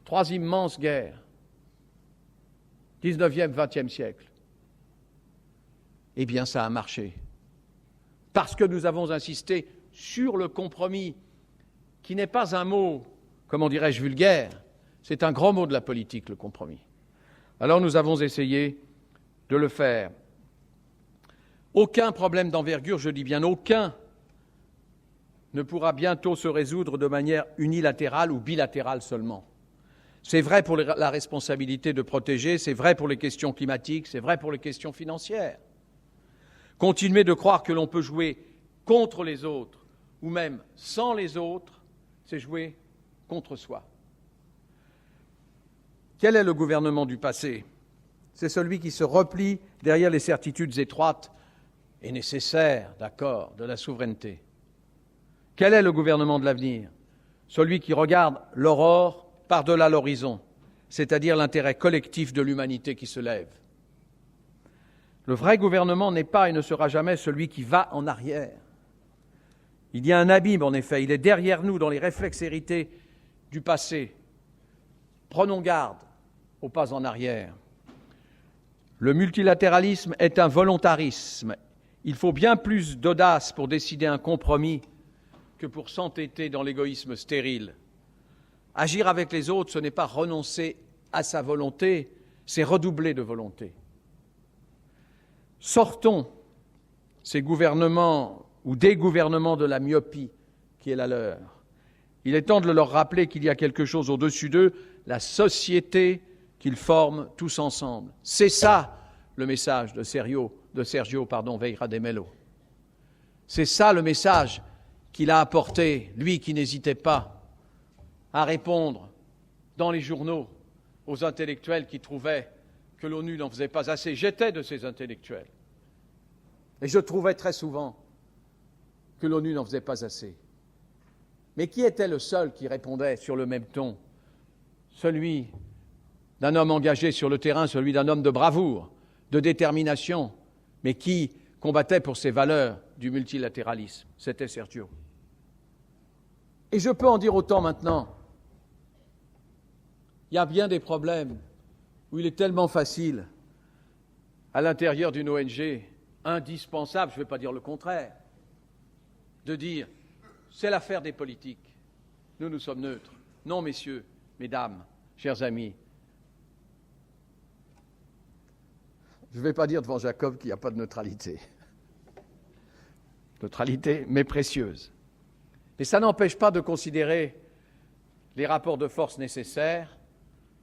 3 immenses guerres. 19e, 20e siècle. Eh bien, ça a marché. Parce que nous avons insisté sur le compromis, qui n'est pas un mot, comment dirais-je, vulgaire, c'est un grand mot de la politique, le compromis. Alors nous avons essayé de le faire. Aucun problème d'envergure, je dis bien aucun, ne pourra bientôt se résoudre de manière unilatérale ou bilatérale seulement. C'est vrai pour la responsabilité de protéger, c'est vrai pour les questions climatiques, c'est vrai pour les questions financières. Continuer de croire que l'on peut jouer contre les autres ou même sans les autres, c'est jouer contre soi. Quel est le gouvernement du passé? C'est celui qui se replie derrière les certitudes étroites et nécessaires, d'accord, de la souveraineté. Quel est le gouvernement de l'avenir? Celui qui regarde l'aurore par-delà l'horizon, c'est-à-dire l'intérêt collectif de l'humanité qui se lève. Le vrai gouvernement n'est pas et ne sera jamais celui qui va en arrière. Il y a un abîme, en effet, il est derrière nous dans les réflexes hérités du passé. Prenons garde aux pas en arrière. Le multilatéralisme est un volontarisme. Il faut bien plus d'audace pour décider un compromis que pour s'entêter dans l'égoïsme stérile. Agir avec les autres, ce n'est pas renoncer à sa volonté, c'est redoubler de volonté. Sortons ces gouvernements ou des gouvernements de la myopie qui est la leur. Il est temps de leur rappeler qu'il y a quelque chose au-dessus d'eux, la société qu'ils forment tous ensemble. C'est ça le message de Sergio Vieira de Mello. C'est ça le message qu'il a apporté, lui qui n'hésitait pas à répondre dans les journaux aux intellectuels qui trouvaient que l'ONU n'en faisait pas assez. J'étais de ces intellectuels. Et je trouvais très souvent que l'ONU n'en faisait pas assez. Mais qui était le seul qui répondait sur le même ton? Celui d'un homme engagé sur le terrain, celui d'un homme de bravoure, de détermination, mais qui combattait pour ses valeurs du multilatéralisme. C'était Sergio. Et je peux en dire autant maintenant. Il y a bien des problèmes où il est tellement facile, à l'intérieur d'une ONG, indispensable, je ne vais pas dire le contraire, de dire « c'est l'affaire des politiques, nous sommes neutres ». Non, messieurs, mesdames, chers amis, je ne vais pas dire devant Jacob qu'il n'y a pas de neutralité. Neutralité, mais précieuse. Mais ça n'empêche pas de considérer les rapports de force nécessaires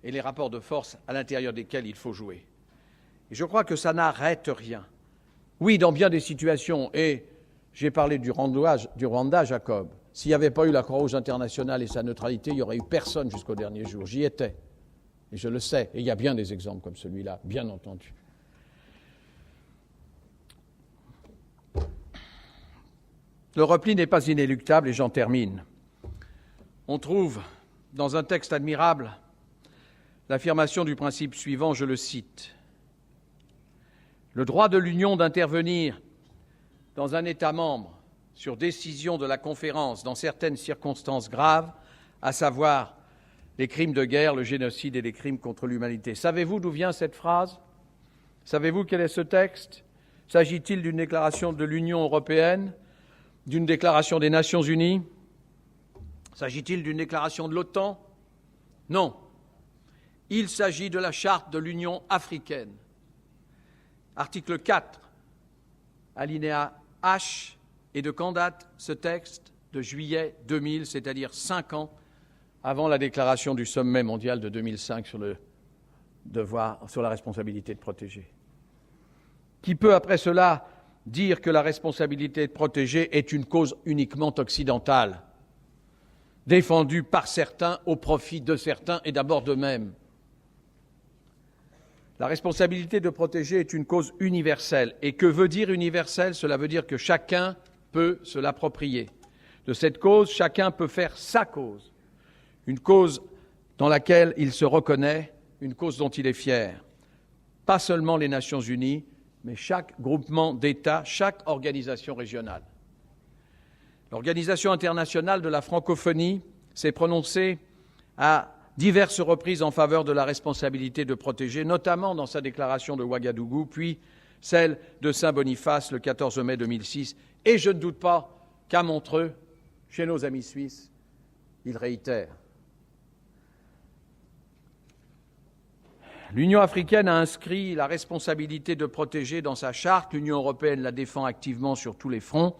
et les rapports de force à l'intérieur desquels il faut jouer. Et je crois que ça n'arrête rien. Oui, dans bien des situations, et j'ai parlé du Rwanda, Jacob, s'il n'y avait pas eu la Croix-Rouge internationale et sa neutralité, il n'y aurait eu personne jusqu'au dernier jour. J'y étais, et je le sais, et il y a bien des exemples comme celui-là, bien entendu. Le repli n'est pas inéluctable, et j'en termine. On trouve dans un texte admirable l'affirmation du principe suivant, je le cite. Le droit de l'Union d'intervenir dans un État membre sur décision de la conférence dans certaines circonstances graves, à savoir les crimes de guerre, le génocide et les crimes contre l'humanité. Savez-vous d'où vient cette phrase? Savez-vous quel est ce texte? S'agit-il d'une déclaration de l'Union européenne, d'une déclaration des Nations unies? S'agit-il d'une déclaration de l'OTAN? Non. Il s'agit de la Charte de l'Union africaine. Article 4, alinéa H, et de quand date ce texte? De juillet 2000, c'est-à-dire 5 ans avant la déclaration du sommet mondial de 2005 sur le devoir, sur la responsabilité de protéger. Qui peut, après cela, dire que la responsabilité de protéger est une cause uniquement occidentale, défendue par certains au profit de certains et d'abord d'eux-mêmes? La responsabilité de protéger est une cause universelle. Et que veut dire universelle? Cela veut dire que chacun peut se l'approprier. De cette cause, chacun peut faire sa cause. Une cause dans laquelle il se reconnaît, une cause dont il est fier. Pas seulement les Nations Unies, mais chaque groupement d'États, chaque organisation régionale. L'Organisation internationale de la francophonie s'est prononcée à diverses reprises en faveur de la responsabilité de protéger, notamment dans sa déclaration de Ouagadougou, puis celle de Saint-Boniface le 14 mai 2006. Et je ne doute pas qu'à Montreux, chez nos amis suisses, il réitère. L'Union africaine a inscrit la responsabilité de protéger dans sa charte. L'Union européenne la défend activement sur tous les fronts.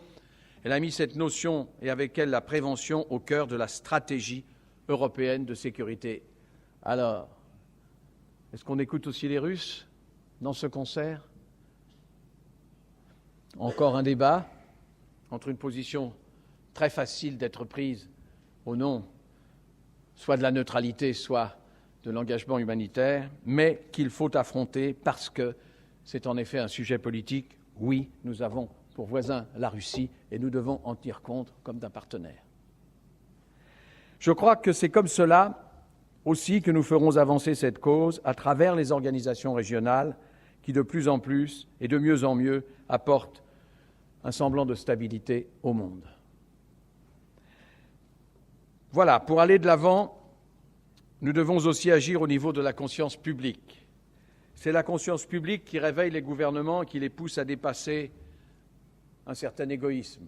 Elle a mis cette notion et avec elle la prévention au cœur de la stratégie européenne de sécurité. Alors, est-ce qu'on écoute aussi les Russes dans ce concert? Encore un débat entre une position très facile d'être prise au nom soit de la neutralité, soit de l'engagement humanitaire, mais qu'il faut affronter parce que c'est en effet un sujet politique. Oui, nous avons pour voisin la Russie et nous devons en tenir compte comme d'un partenaire. Je crois que c'est comme cela aussi que nous ferons avancer cette cause à travers les organisations régionales qui, de plus en plus et de mieux en mieux, apportent un semblant de stabilité au monde. Voilà, pour aller de l'avant, nous devons aussi agir au niveau de la conscience publique. C'est la conscience publique qui réveille les gouvernements et qui les pousse à dépasser un certain égoïsme.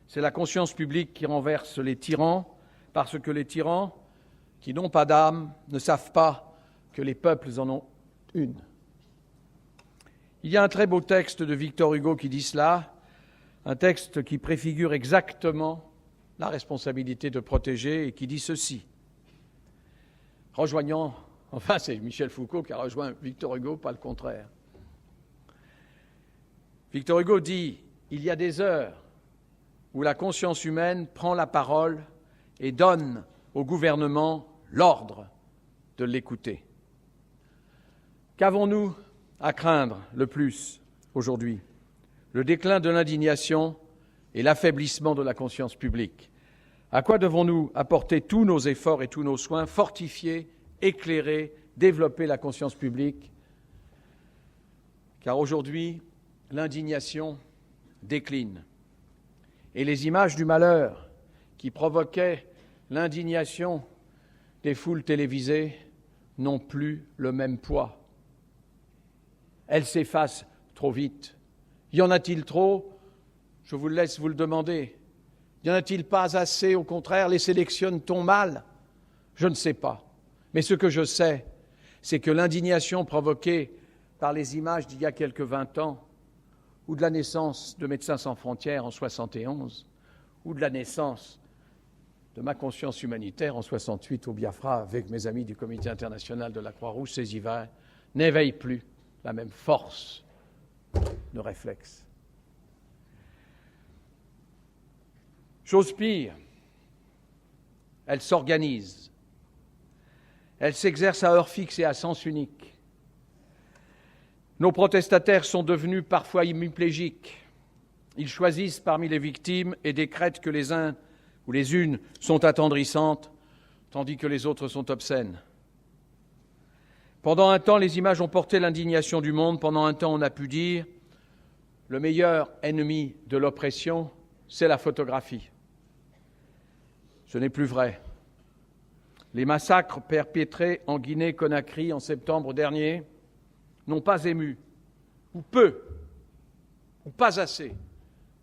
C'est la conscience publique qui renverse les tyrans, parce que les tyrans, qui n'ont pas d'âme, ne savent pas que les peuples en ont une. Il y a un très beau texte de Victor Hugo qui dit cela, un texte qui préfigure exactement la responsabilité de protéger et qui dit ceci. Rejoignant, enfin c'est Michel Foucault qui a rejoint Victor Hugo, pas le contraire. Victor Hugo dit « Il y a des heures où la conscience humaine prend la parole et donne au gouvernement l'ordre de l'écouter. » Qu'avons-nous à craindre le plus aujourd'hui? Le déclin de l'indignation et l'affaiblissement de la conscience publique. À quoi devons-nous apporter tous nos efforts et tous nos soins, fortifier, éclairer, développer la conscience publique? Car aujourd'hui, l'indignation décline. Et les images du malheur qui provoquaient l'indignation des foules télévisées n'ont plus le même poids. Elles s'effacent trop vite. Y en a-t-il trop? Je vous laisse vous le demander. Y en a-t-il pas assez? Au contraire, les sélectionne-t-on mal? Je ne sais pas. Mais ce que je sais, c'est que l'indignation provoquée par les images d'il y a quelques 20 ans, ou de la naissance de Médecins sans frontières en 71, ou de la naissance de ma conscience humanitaire en 68 au Biafra avec mes amis du Comité international de la Croix-Rouge ces hivers, n'éveille plus la même force de réflexe. Chose pire, elle s'organise, elle s'exerce à heure fixe et à sens unique. Nos protestataires sont devenus parfois hémiplégiques. Ils choisissent parmi les victimes et décrètent que les uns ou les unes sont attendrissantes, tandis que les autres sont obscènes. Pendant un temps, les images ont porté l'indignation du monde. Pendant un temps, on a pu dire « le meilleur ennemi de l'oppression, c'est la photographie ». Ce n'est plus vrai. Les massacres perpétrés en Guinée-Conakry en septembre dernier n'ont pas ému, ou peu, ou pas assez,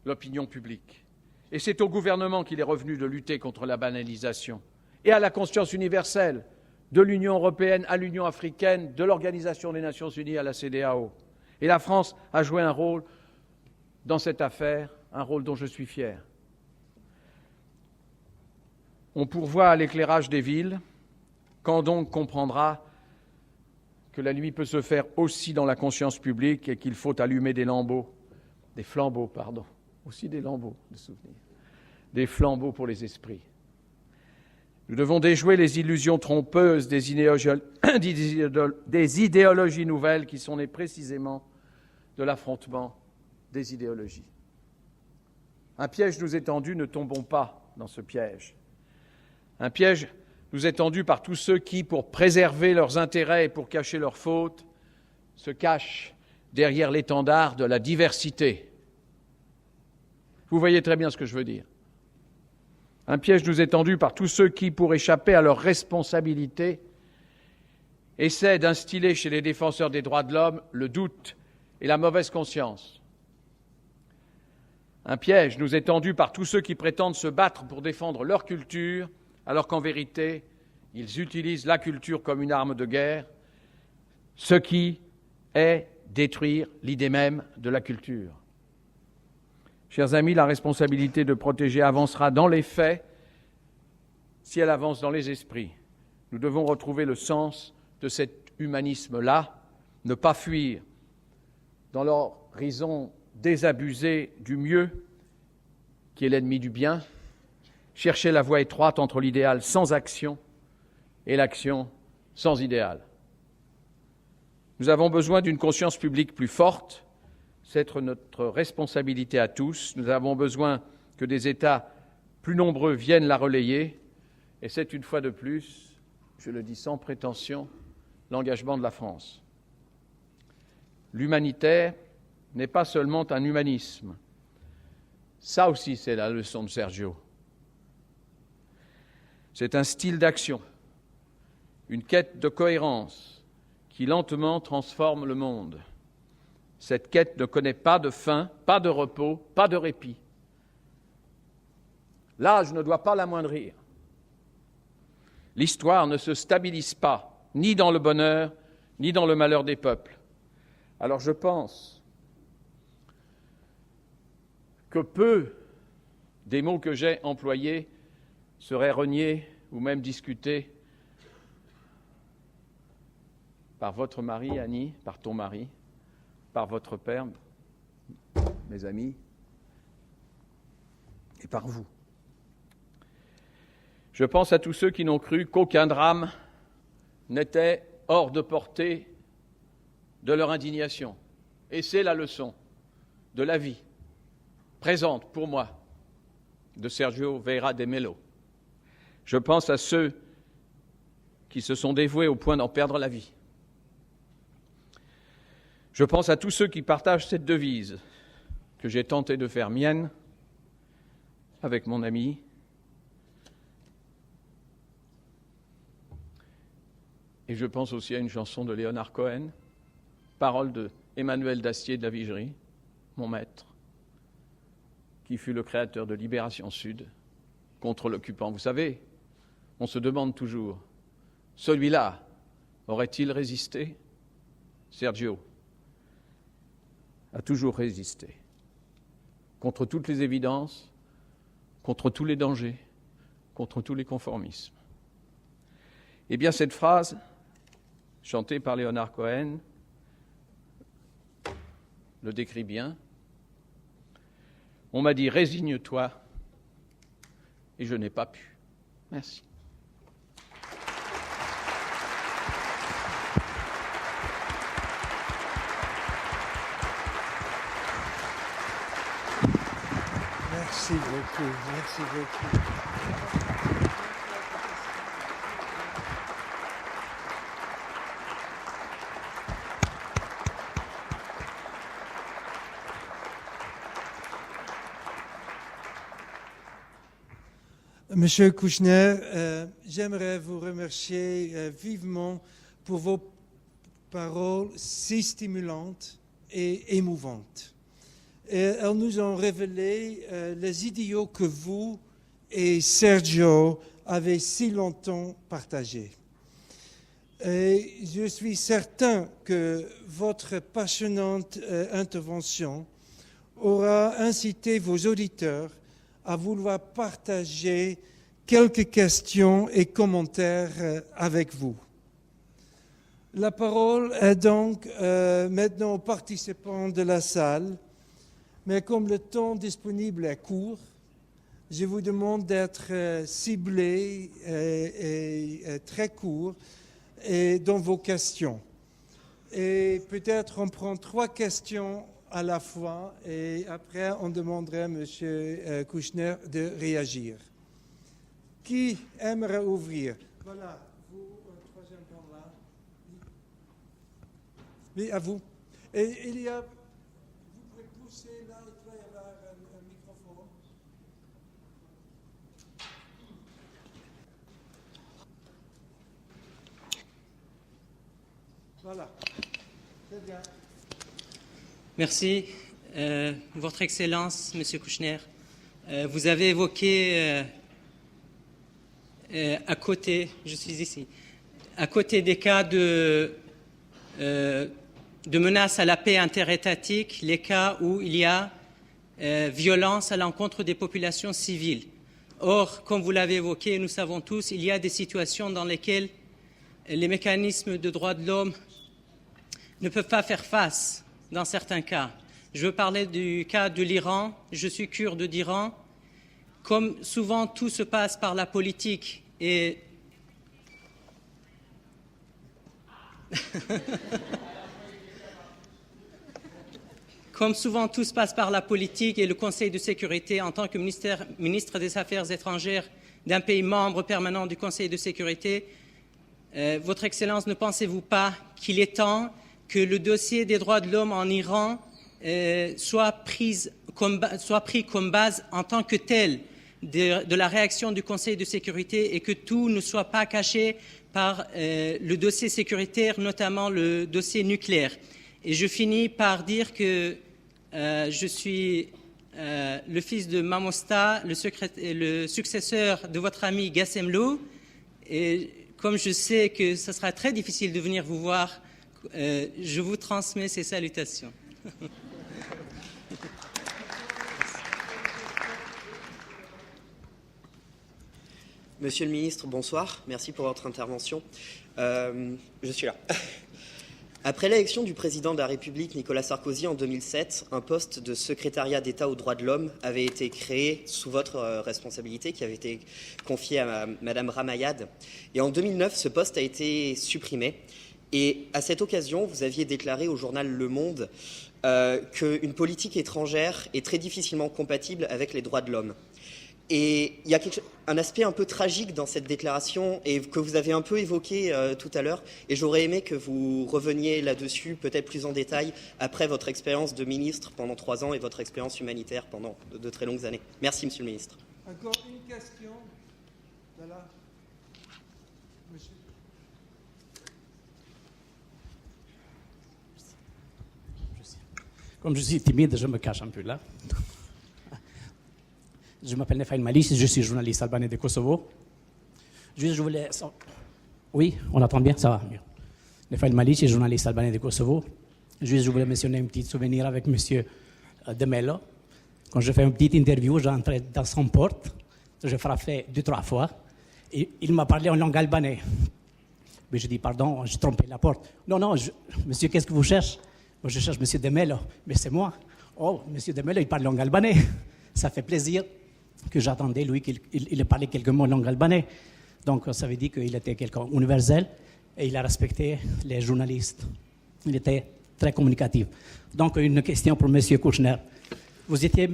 l'opinion publique. Et c'est au gouvernement qu'il est revenu de lutter contre la banalisation et à la conscience universelle de l'Union européenne à l'Union africaine, de l'Organisation des Nations unies à la CEDEAO. Et la France a joué un rôle dans cette affaire, un rôle dont je suis fier. On pourvoit à l'éclairage des villes, quand donc comprendra que la nuit peut se faire aussi dans la conscience publique et qu'il faut allumer des flambeaux, aussi des lambeaux de souvenirs, des flambeaux pour les esprits. Nous devons déjouer les illusions trompeuses des idéologies nouvelles qui sont nées précisément de l'affrontement des idéologies. Un piège nous est tendu, ne tombons pas dans ce piège. Un piège nous est tendu par tous ceux qui, pour préserver leurs intérêts et pour cacher leurs fautes, se cachent derrière l'étendard de la diversité. Vous voyez très bien ce que je veux dire. Un piège nous est tendu par tous ceux qui, pour échapper à leurs responsabilités, essaient d'instiller chez les défenseurs des droits de l'homme le doute et la mauvaise conscience. Un piège nous est tendu par tous ceux qui prétendent se battre pour défendre leur culture, alors qu'en vérité, ils utilisent la culture comme une arme de guerre, ce qui est détruire l'idée même de la culture. Chers amis, la responsabilité de protéger avancera dans les faits si elle avance dans les esprits. Nous devons retrouver le sens de cet humanisme-là, ne pas fuir dans l'horizon désabusé du mieux, qui est l'ennemi du bien, chercher la voie étroite entre l'idéal sans action et l'action sans idéal. Nous avons besoin d'une conscience publique plus forte. C'est notre responsabilité à tous. Nous avons besoin que des États plus nombreux viennent la relayer. Et c'est une fois de plus, je le dis sans prétention, l'engagement de la France. L'humanitaire n'est pas seulement un humanisme. Ça aussi, c'est la leçon de Sergio. C'est un style d'action, une quête de cohérence qui lentement transforme le monde. Cette quête ne connaît pas de fin, pas de repos, pas de répit. L'âge ne doit pas l'amoindrir. L'histoire ne se stabilise pas, ni dans le bonheur, ni dans le malheur des peuples. Alors je pense que peu des mots que j'ai employés seraient reniés ou même discutés par votre mari, Annie, par ton mari, par votre père, mes amis, et par vous. Je pense à tous ceux qui n'ont cru qu'aucun drame n'était hors de portée de leur indignation. Et c'est la leçon de la vie présente pour moi de Sergio Vieira de Mello. Je pense à ceux qui se sont dévoués au point d'en perdre la vie. Je pense à tous ceux qui partagent cette devise que j'ai tenté de faire mienne avec mon ami. Et je pense aussi à une chanson de Léonard Cohen, parole de Emmanuel Dastier de la Vigerie, mon maître, qui fut le créateur de Libération Sud contre l'occupant. Vous savez, on se demande toujours, celui-là aurait-il résisté? Sergio a toujours résisté, contre toutes les évidences, contre tous les dangers, contre tous les conformismes. Eh bien, cette phrase, chantée par Léonard Cohen, le décrit bien. On m'a dit « résigne-toi » et je n'ai pas pu. Merci. Merci beaucoup, merci beaucoup. Monsieur Kouchner, j'aimerais vous remercier vivement pour vos paroles si stimulantes et émouvantes. Et elles nous ont révélé les idéaux que vous et Sergio avez si longtemps partagé. Et je suis certain que votre passionnante intervention aura incité vos auditeurs à vouloir partager quelques questions et commentaires avec vous. La parole est donc maintenant aux participants de la salle, mais comme le temps disponible est court, je vous demande d'être ciblés et très court et dans vos questions. Et peut-être on prend 3 questions à la fois et après on demanderait à M. Kouchner de réagir. Qui aimerait ouvrir? Voilà, vous, troisième par là. Oui, à vous. Et il y a... Vous pouvez pousser là, il doit y avoir un microphone. Voilà. Très bien. Merci. Votre Excellence, Monsieur Kouchner, vous avez évoqué à côté, je suis ici, à côté des cas de menaces à la paix interétatique, les cas où il y a violence à l'encontre des populations civiles. Or, comme vous l'avez évoqué, nous savons tous, il y a des situations dans lesquelles les mécanismes de droits de l'homme ne peuvent pas faire face dans certains cas. Je veux parler du cas de l'Iran. Je suis kurde d'Iran. Comme souvent tout se passe par la politique et comme souvent tout se passe par la politique et le Conseil de sécurité, en tant que ministre des Affaires étrangères d'un pays membre permanent du Conseil de sécurité, Votre Excellence, ne pensez-vous pas qu'il est temps que le dossier des droits de l'homme en Iran soit pris comme base en tant que tel de la réaction du Conseil de sécurité et que tout ne soit pas caché par le dossier sécuritaire, notamment le dossier nucléaire. Et je finis par dire que je suis le fils de Mamosta, le successeur de votre ami Gassemlou, et comme je sais que ce sera très difficile de venir vous voir, je vous transmets ces salutations. Monsieur le ministre, bonsoir. Merci pour votre intervention. Je suis là. Après l'élection du président de la République, Nicolas Sarkozy, en 2007, un poste de secrétariat d'État aux droits de l'homme avait été créé sous votre responsabilité, qui avait été confié à Madame Ramayad. Et en 2009, ce poste a été supprimé. Et à cette occasion, vous aviez déclaré au journal Le Monde qu'une politique étrangère est très difficilement compatible avec les droits de l'homme. Et il y a un aspect un peu tragique dans cette déclaration et que vous avez un peu évoqué tout à l'heure. Et j'aurais aimé que vous reveniez là-dessus, peut-être plus en détail, après votre expérience de ministre pendant 3 ans et votre expérience humanitaire pendant de très longues années. Merci, Monsieur le ministre. Encore une question. Voilà. Monsieur. Comme je suis timide, je me cache un peu là. Je m'appelle Nefaïl Malic, je suis journaliste albanais de Kosovo. Je voulais... Oui, on entend bien, ça va mieux. Nefaïl Malic, je suis journaliste albanais de Kosovo. Je voulais mentionner un petit souvenir avec M. De Mello. Quand je fais une petite interview, j'entrais dans son porte, je frappais 2-3 fois, et il m'a parlé en langue albanaise. Mais je dis, pardon, j'ai trompé la porte. Non, monsieur, qu'est-ce que vous cherchez? Moi, je cherche M. De Mello, mais c'est moi. Oh, M. De Mello, il parle langue albanaise. Ça fait plaisir que j'attendais, lui, qu'il parlait quelques mots en langue albanaise. Donc, ça veut dire qu'il était quelqu'un universel et il a respecté les journalistes. Il était très communicatif. Donc, une question pour M. Kouchner. Vous étiez,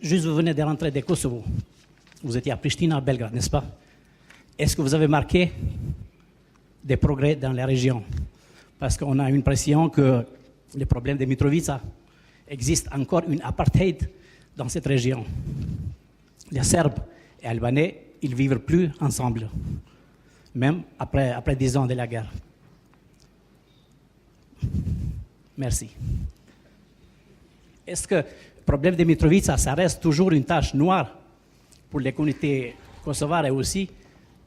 juste vous venez de rentrer de Kosovo. Vous étiez à Pristina, à Belgrade, n'est-ce pas? Est-ce que vous avez marqué des progrès dans la région? Parce qu'on a l'impression que le problème de Mitrovica existe encore une apartheid dans cette région. Les Serbes et Albanais, ils ne vivent plus ensemble, même après 10 ans de la guerre. Merci. Est-ce que le problème de Mitrovica, ça reste toujours une tâche noire pour les communautés kosovare et aussi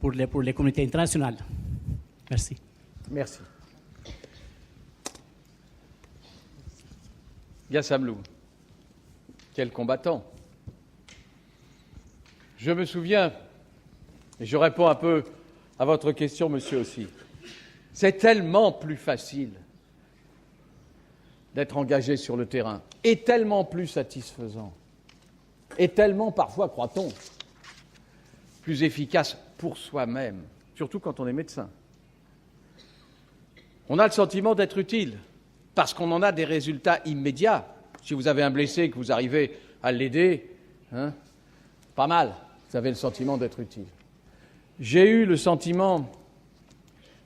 pour les communautés internationales. Merci. Merci. Gassamlou, quel combattant. Je me souviens, et je réponds un peu à votre question, monsieur aussi, c'est tellement plus facile d'être engagé sur le terrain, et tellement plus satisfaisant, et tellement parfois, croit-on, plus efficace pour soi-même, surtout quand on est médecin. On a le sentiment d'être utile, parce qu'on en a des résultats immédiats. Si vous avez un blessé et que vous arrivez à l'aider, pas mal, vous avez le sentiment d'être utile. J'ai eu le sentiment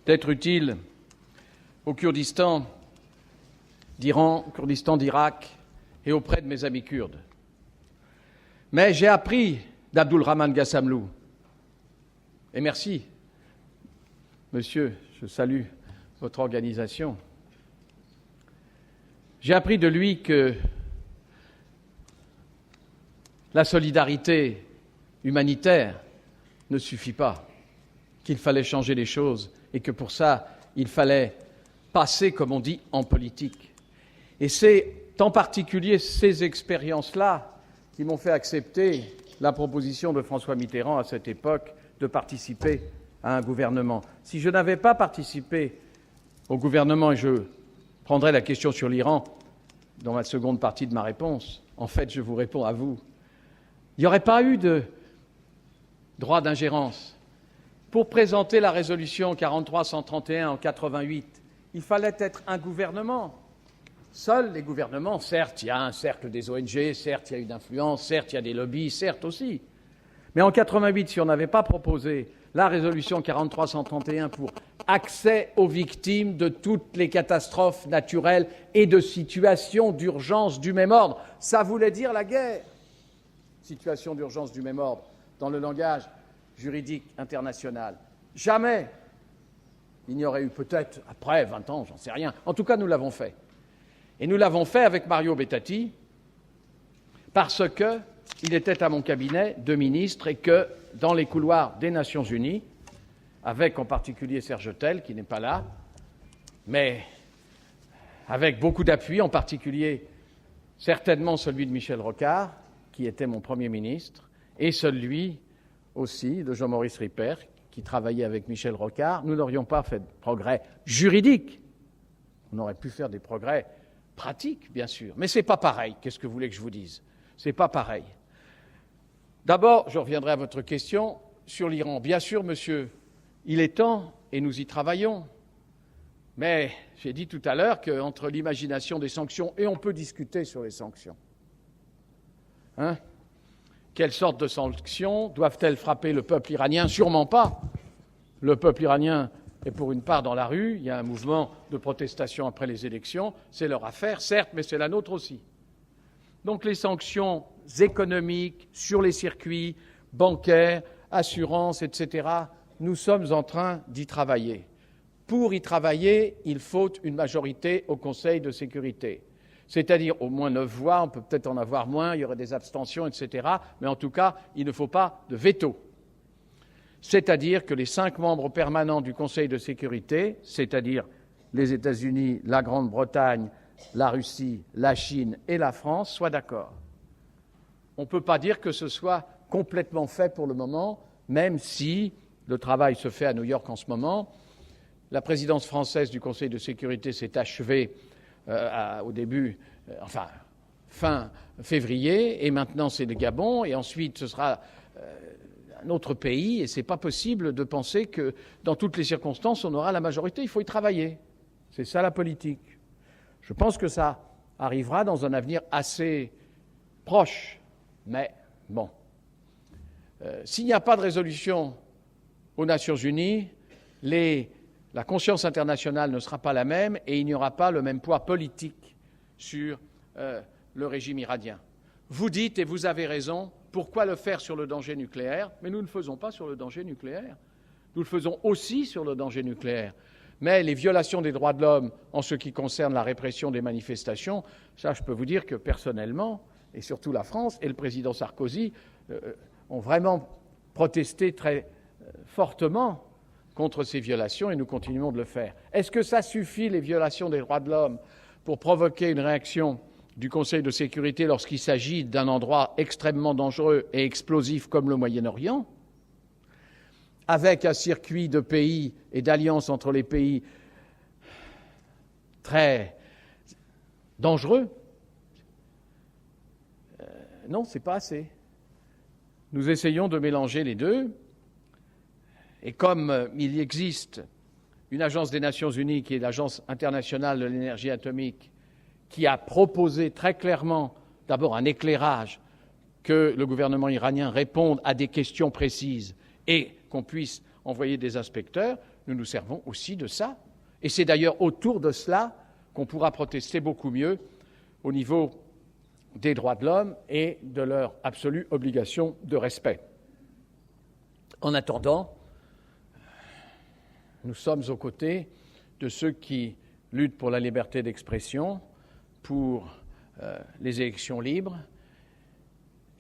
d'être utile au Kurdistan d'Iran, au Kurdistan d'Irak et auprès de mes amis kurdes. Mais j'ai appris d'Abdulrahman Gassamlou, et merci, monsieur, je salue votre organisation. J'ai appris de lui que la solidarité humanitaire ne suffit pas, qu'il fallait changer les choses et que pour ça, il fallait passer, comme on dit, en politique. Et c'est en particulier ces expériences-là qui m'ont fait accepter la proposition de François Mitterrand à cette époque de participer à un gouvernement. Si je n'avais pas participé au gouvernement, et je prendrai la question sur l'Iran dans la seconde partie de ma réponse, en fait, je vous réponds à vous. Il n'y aurait pas eu de droit d'ingérence. Pour présenter la résolution 43-131 en 88, il fallait être un gouvernement. Seuls les gouvernements, certes, il y a un cercle des ONG, certes, il y a une influence, certes, il y a des lobbies, certes aussi. Mais en 88, si on n'avait pas proposé la résolution 43-131 pour accès aux victimes de toutes les catastrophes naturelles et de situations d'urgence du même ordre, ça voulait dire la guerre. Situation d'urgence du même ordre, dans le langage juridique international. Jamais il n'y aurait eu, peut-être après 20 ans, j'en sais rien. En tout cas, nous l'avons fait. Et nous l'avons fait avec Mario Bettati parce qu'il était à mon cabinet de ministre et que, dans les couloirs des Nations Unies, avec en particulier Serge Tell, qui n'est pas là, mais avec beaucoup d'appui, en particulier certainement celui de Michel Rocard, qui était mon Premier ministre, et celui aussi de Jean-Maurice Ripert, qui travaillait avec Michel Rocard, nous n'aurions pas fait de progrès juridiques. On aurait pu faire des progrès pratiques, bien sûr, mais ce n'est pas pareil. Qu'est-ce que vous voulez que je vous dise? Ce n'est pas pareil. D'abord, je reviendrai à votre question sur l'Iran. Bien sûr, monsieur, il est temps, et nous y travaillons, mais j'ai dit tout à l'heure qu'entre l'imagination des sanctions, et on peut discuter sur les sanctions, quelle sorte de sanctions doivent-elles frapper le peuple iranien? Sûrement pas. Le peuple iranien est pour une part dans la rue, il y a un mouvement de protestation après les élections, c'est leur affaire, certes, mais c'est la nôtre aussi. Donc les sanctions économiques sur les circuits bancaires, assurances, etc., nous sommes en train d'y travailler. Pour y travailler, il faut une majorité au Conseil de sécurité. C'est-à-dire au moins 9 voix, on peut peut-être en avoir moins, il y aurait des abstentions, etc. Mais en tout cas, il ne faut pas de veto. C'est-à-dire que les 5 membres permanents du Conseil de sécurité, c'est-à-dire les États-Unis, la Grande-Bretagne, la Russie, la Chine et la France, soient d'accord. On ne peut pas dire que ce soit complètement fait pour le moment, même si le travail se fait à New York en ce moment. La présidence française du Conseil de sécurité s'est achevée au début, fin février, et maintenant c'est le Gabon, et ensuite ce sera un autre pays, et ce n'est pas possible de penser que dans toutes les circonstances on aura la majorité, il faut y travailler. C'est ça la politique. Je pense que ça arrivera dans un avenir assez proche, mais bon. S'il n'y a pas de résolution aux Nations Unies, la conscience internationale ne sera pas la même et il n'y aura pas le même poids politique sur le régime iranien. Vous dites, et vous avez raison, pourquoi le faire sur le danger nucléaire? Mais nous ne le faisons pas sur le danger nucléaire. Nous le faisons aussi sur le danger nucléaire. Mais les violations des droits de l'homme en ce qui concerne la répression des manifestations, ça je peux vous dire que personnellement, et surtout la France et le président Sarkozy, ont vraiment protesté très fortement contre ces violations et nous continuons de le faire. Est-ce que ça suffit, les violations des droits de l'homme, pour provoquer une réaction du Conseil de sécurité lorsqu'il s'agit d'un endroit extrêmement dangereux et explosif comme le Moyen-Orient, avec un circuit de pays et d'alliances entre les pays très dangereux? Non, ce n'est pas assez. Nous essayons de mélanger les deux. Et comme il existe une agence des Nations Unies, qui est l'Agence internationale de l'énergie atomique, qui a proposé très clairement d'abord un éclairage, que le gouvernement iranien réponde à des questions précises et qu'on puisse envoyer des inspecteurs, nous nous servons aussi de ça. Et c'est d'ailleurs autour de cela qu'on pourra protester beaucoup mieux au niveau des droits de l'homme et de leur absolue obligation de respect. En attendant, nous sommes aux côtés de ceux qui luttent pour la liberté d'expression, pour les élections libres,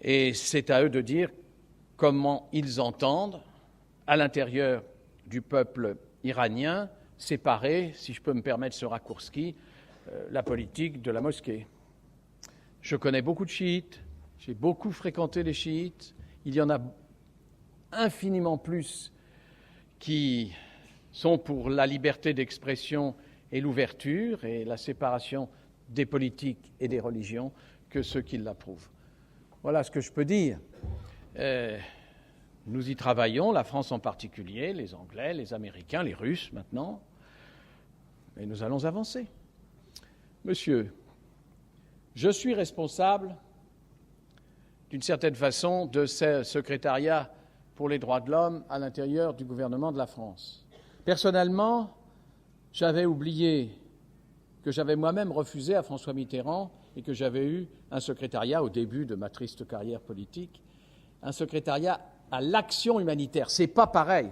et c'est à eux de dire comment ils entendent, à l'intérieur du peuple iranien, séparer, si je peux me permettre ce raccourci, la politique de la mosquée. Je connais beaucoup de chiites, j'ai beaucoup fréquenté les chiites, il y en a infiniment plus qui sont pour la liberté d'expression et l'ouverture et la séparation des politiques et des religions que ceux qui l'approuvent. Voilà ce que je peux dire. Nous y travaillons, la France en particulier, les Anglais, les Américains, les Russes maintenant, et nous allons avancer. Monsieur, je suis responsable, d'une certaine façon, de ce secrétariat pour les droits de l'homme à l'intérieur du gouvernement de la France. Personnellement, j'avais oublié que j'avais moi-même refusé à François Mitterrand et que j'avais eu un secrétariat au début de ma triste carrière politique, un secrétariat à l'action humanitaire. C'est pas pareil.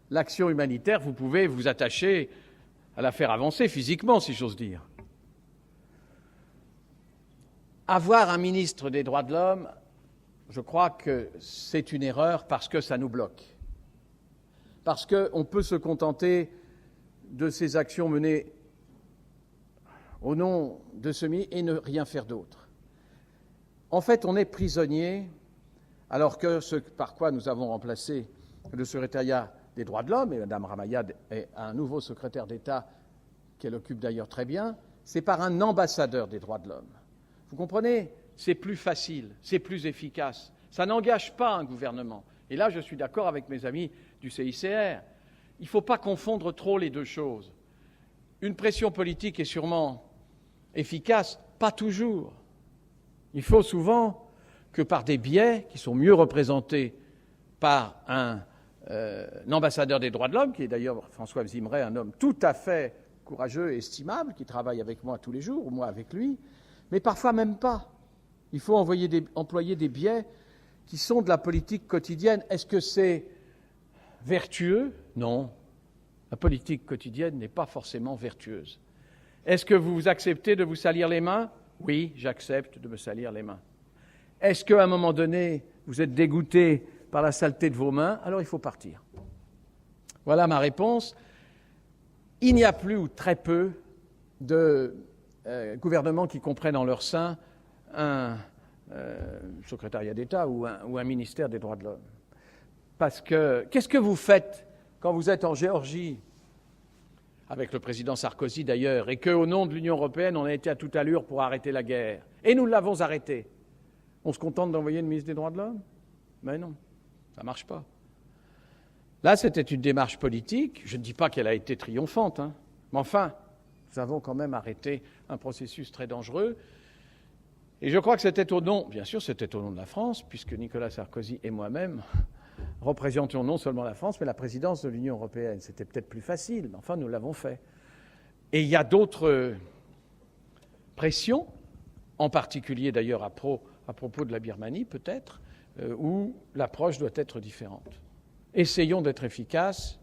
L'action humanitaire, vous pouvez vous attacher à la faire avancer physiquement, si j'ose dire. Avoir un ministre des droits de l'homme, je crois que c'est une erreur parce que ça nous bloque. Parce qu'on peut se contenter de ces actions menées au nom de ce ministre et ne rien faire d'autre. En fait, on est prisonnier, alors que ce par quoi nous avons remplacé le secrétariat des droits de l'homme, et Mme Ramayad est un nouveau secrétaire d'État qu'elle occupe d'ailleurs très bien, c'est par un ambassadeur des droits de l'homme. Vous comprenez? C'est plus facile, c'est plus efficace. Ça n'engage pas un gouvernement. Et là, je suis d'accord avec mes amis du CICR. Il ne faut pas confondre trop les deux choses. Une pression politique est sûrement efficace, pas toujours. Il faut souvent que par des biais qui sont mieux représentés par un ambassadeur des droits de l'homme, qui est d'ailleurs François Zimray, un homme tout à fait courageux et estimable, qui travaille avec moi tous les jours, ou moi avec lui, mais parfois même pas. Il faut employer des biais qui sont de la politique quotidienne. Est-ce que c'est vertueux? Non. La politique quotidienne n'est pas forcément vertueuse. Est-ce que vous acceptez de vous salir les mains? Oui, j'accepte de me salir les mains. Est-ce qu'à un moment donné, vous êtes dégoûté par la saleté de vos mains? Alors il faut partir. Voilà ma réponse. Il n'y a plus ou très peu de gouvernements qui comprennent en leur sein un secrétariat d'État ou un ministère des droits de l'homme. Parce que, qu'est-ce que vous faites quand vous êtes en Géorgie, avec le président Sarkozy d'ailleurs, et qu'au nom de l'Union européenne, on a été à toute allure pour arrêter la guerre? Et nous l'avons arrêté. On se contente d'envoyer le ministre des droits de l'homme? Mais non, ça ne marche pas. Là, c'était une démarche politique. Je ne dis pas qu'elle a été triomphante, hein, mais enfin, nous avons quand même arrêté un processus très dangereux. Et je crois que c'était au nom, bien sûr, c'était au nom de la France, puisque Nicolas Sarkozy et moi-même représentions non seulement la France, mais la présidence de l'Union européenne. C'était peut-être plus facile, mais enfin, nous l'avons fait. Et il y a d'autres pressions, en particulier d'ailleurs à propos de la Birmanie, peut-être, où l'approche doit être différente. Essayons d'être efficaces.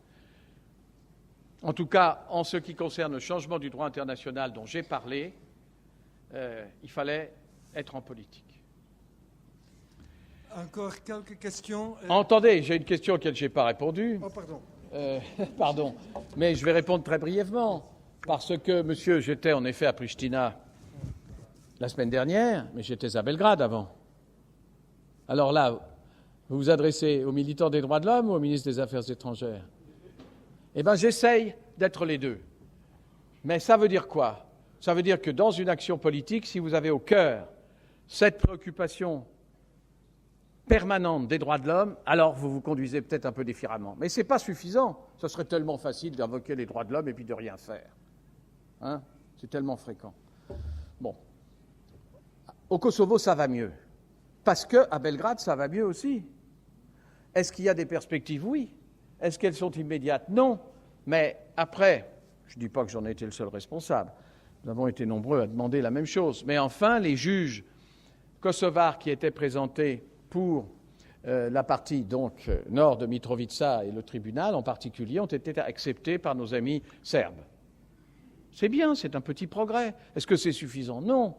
En tout cas, en ce qui concerne le changement du droit international dont j'ai parlé, il fallait être en politique. Encore quelques questions. Entendez, j'ai une question auquel je n'ai pas répondu. Oh, pardon. Pardon, mais je vais répondre très brièvement. Parce que, monsieur, j'étais en effet à Pristina la semaine dernière, mais j'étais à Belgrade avant. Alors là, vous vous adressez aux militants des droits de l'homme ou au ministre des Affaires étrangères? Eh bien, j'essaye d'être les deux. Mais ça veut dire quoi? Ça veut dire que dans une action politique, si vous avez au cœur cette préoccupation permanente des droits de l'homme, alors vous vous conduisez peut-être un peu différemment. Mais ce n'est pas suffisant. Ce serait tellement facile d'invoquer les droits de l'homme et puis de rien faire. Hein? C'est tellement fréquent. Bon. Au Kosovo, ça va mieux. Parce qu'à Belgrade, ça va mieux aussi. Est-ce qu'il y a des perspectives? Oui. Est-ce qu'elles sont immédiates? Non. Mais après, je ne dis pas que j'en ai été le seul responsable. Nous avons été nombreux à demander la même chose. Mais enfin, les juges kosovars qui étaient présentés pour la partie donc nord de Mitrovica et le tribunal en particulier ont été acceptés par nos amis serbes. C'est bien, c'est un petit progrès. Est-ce que c'est suffisant? Non.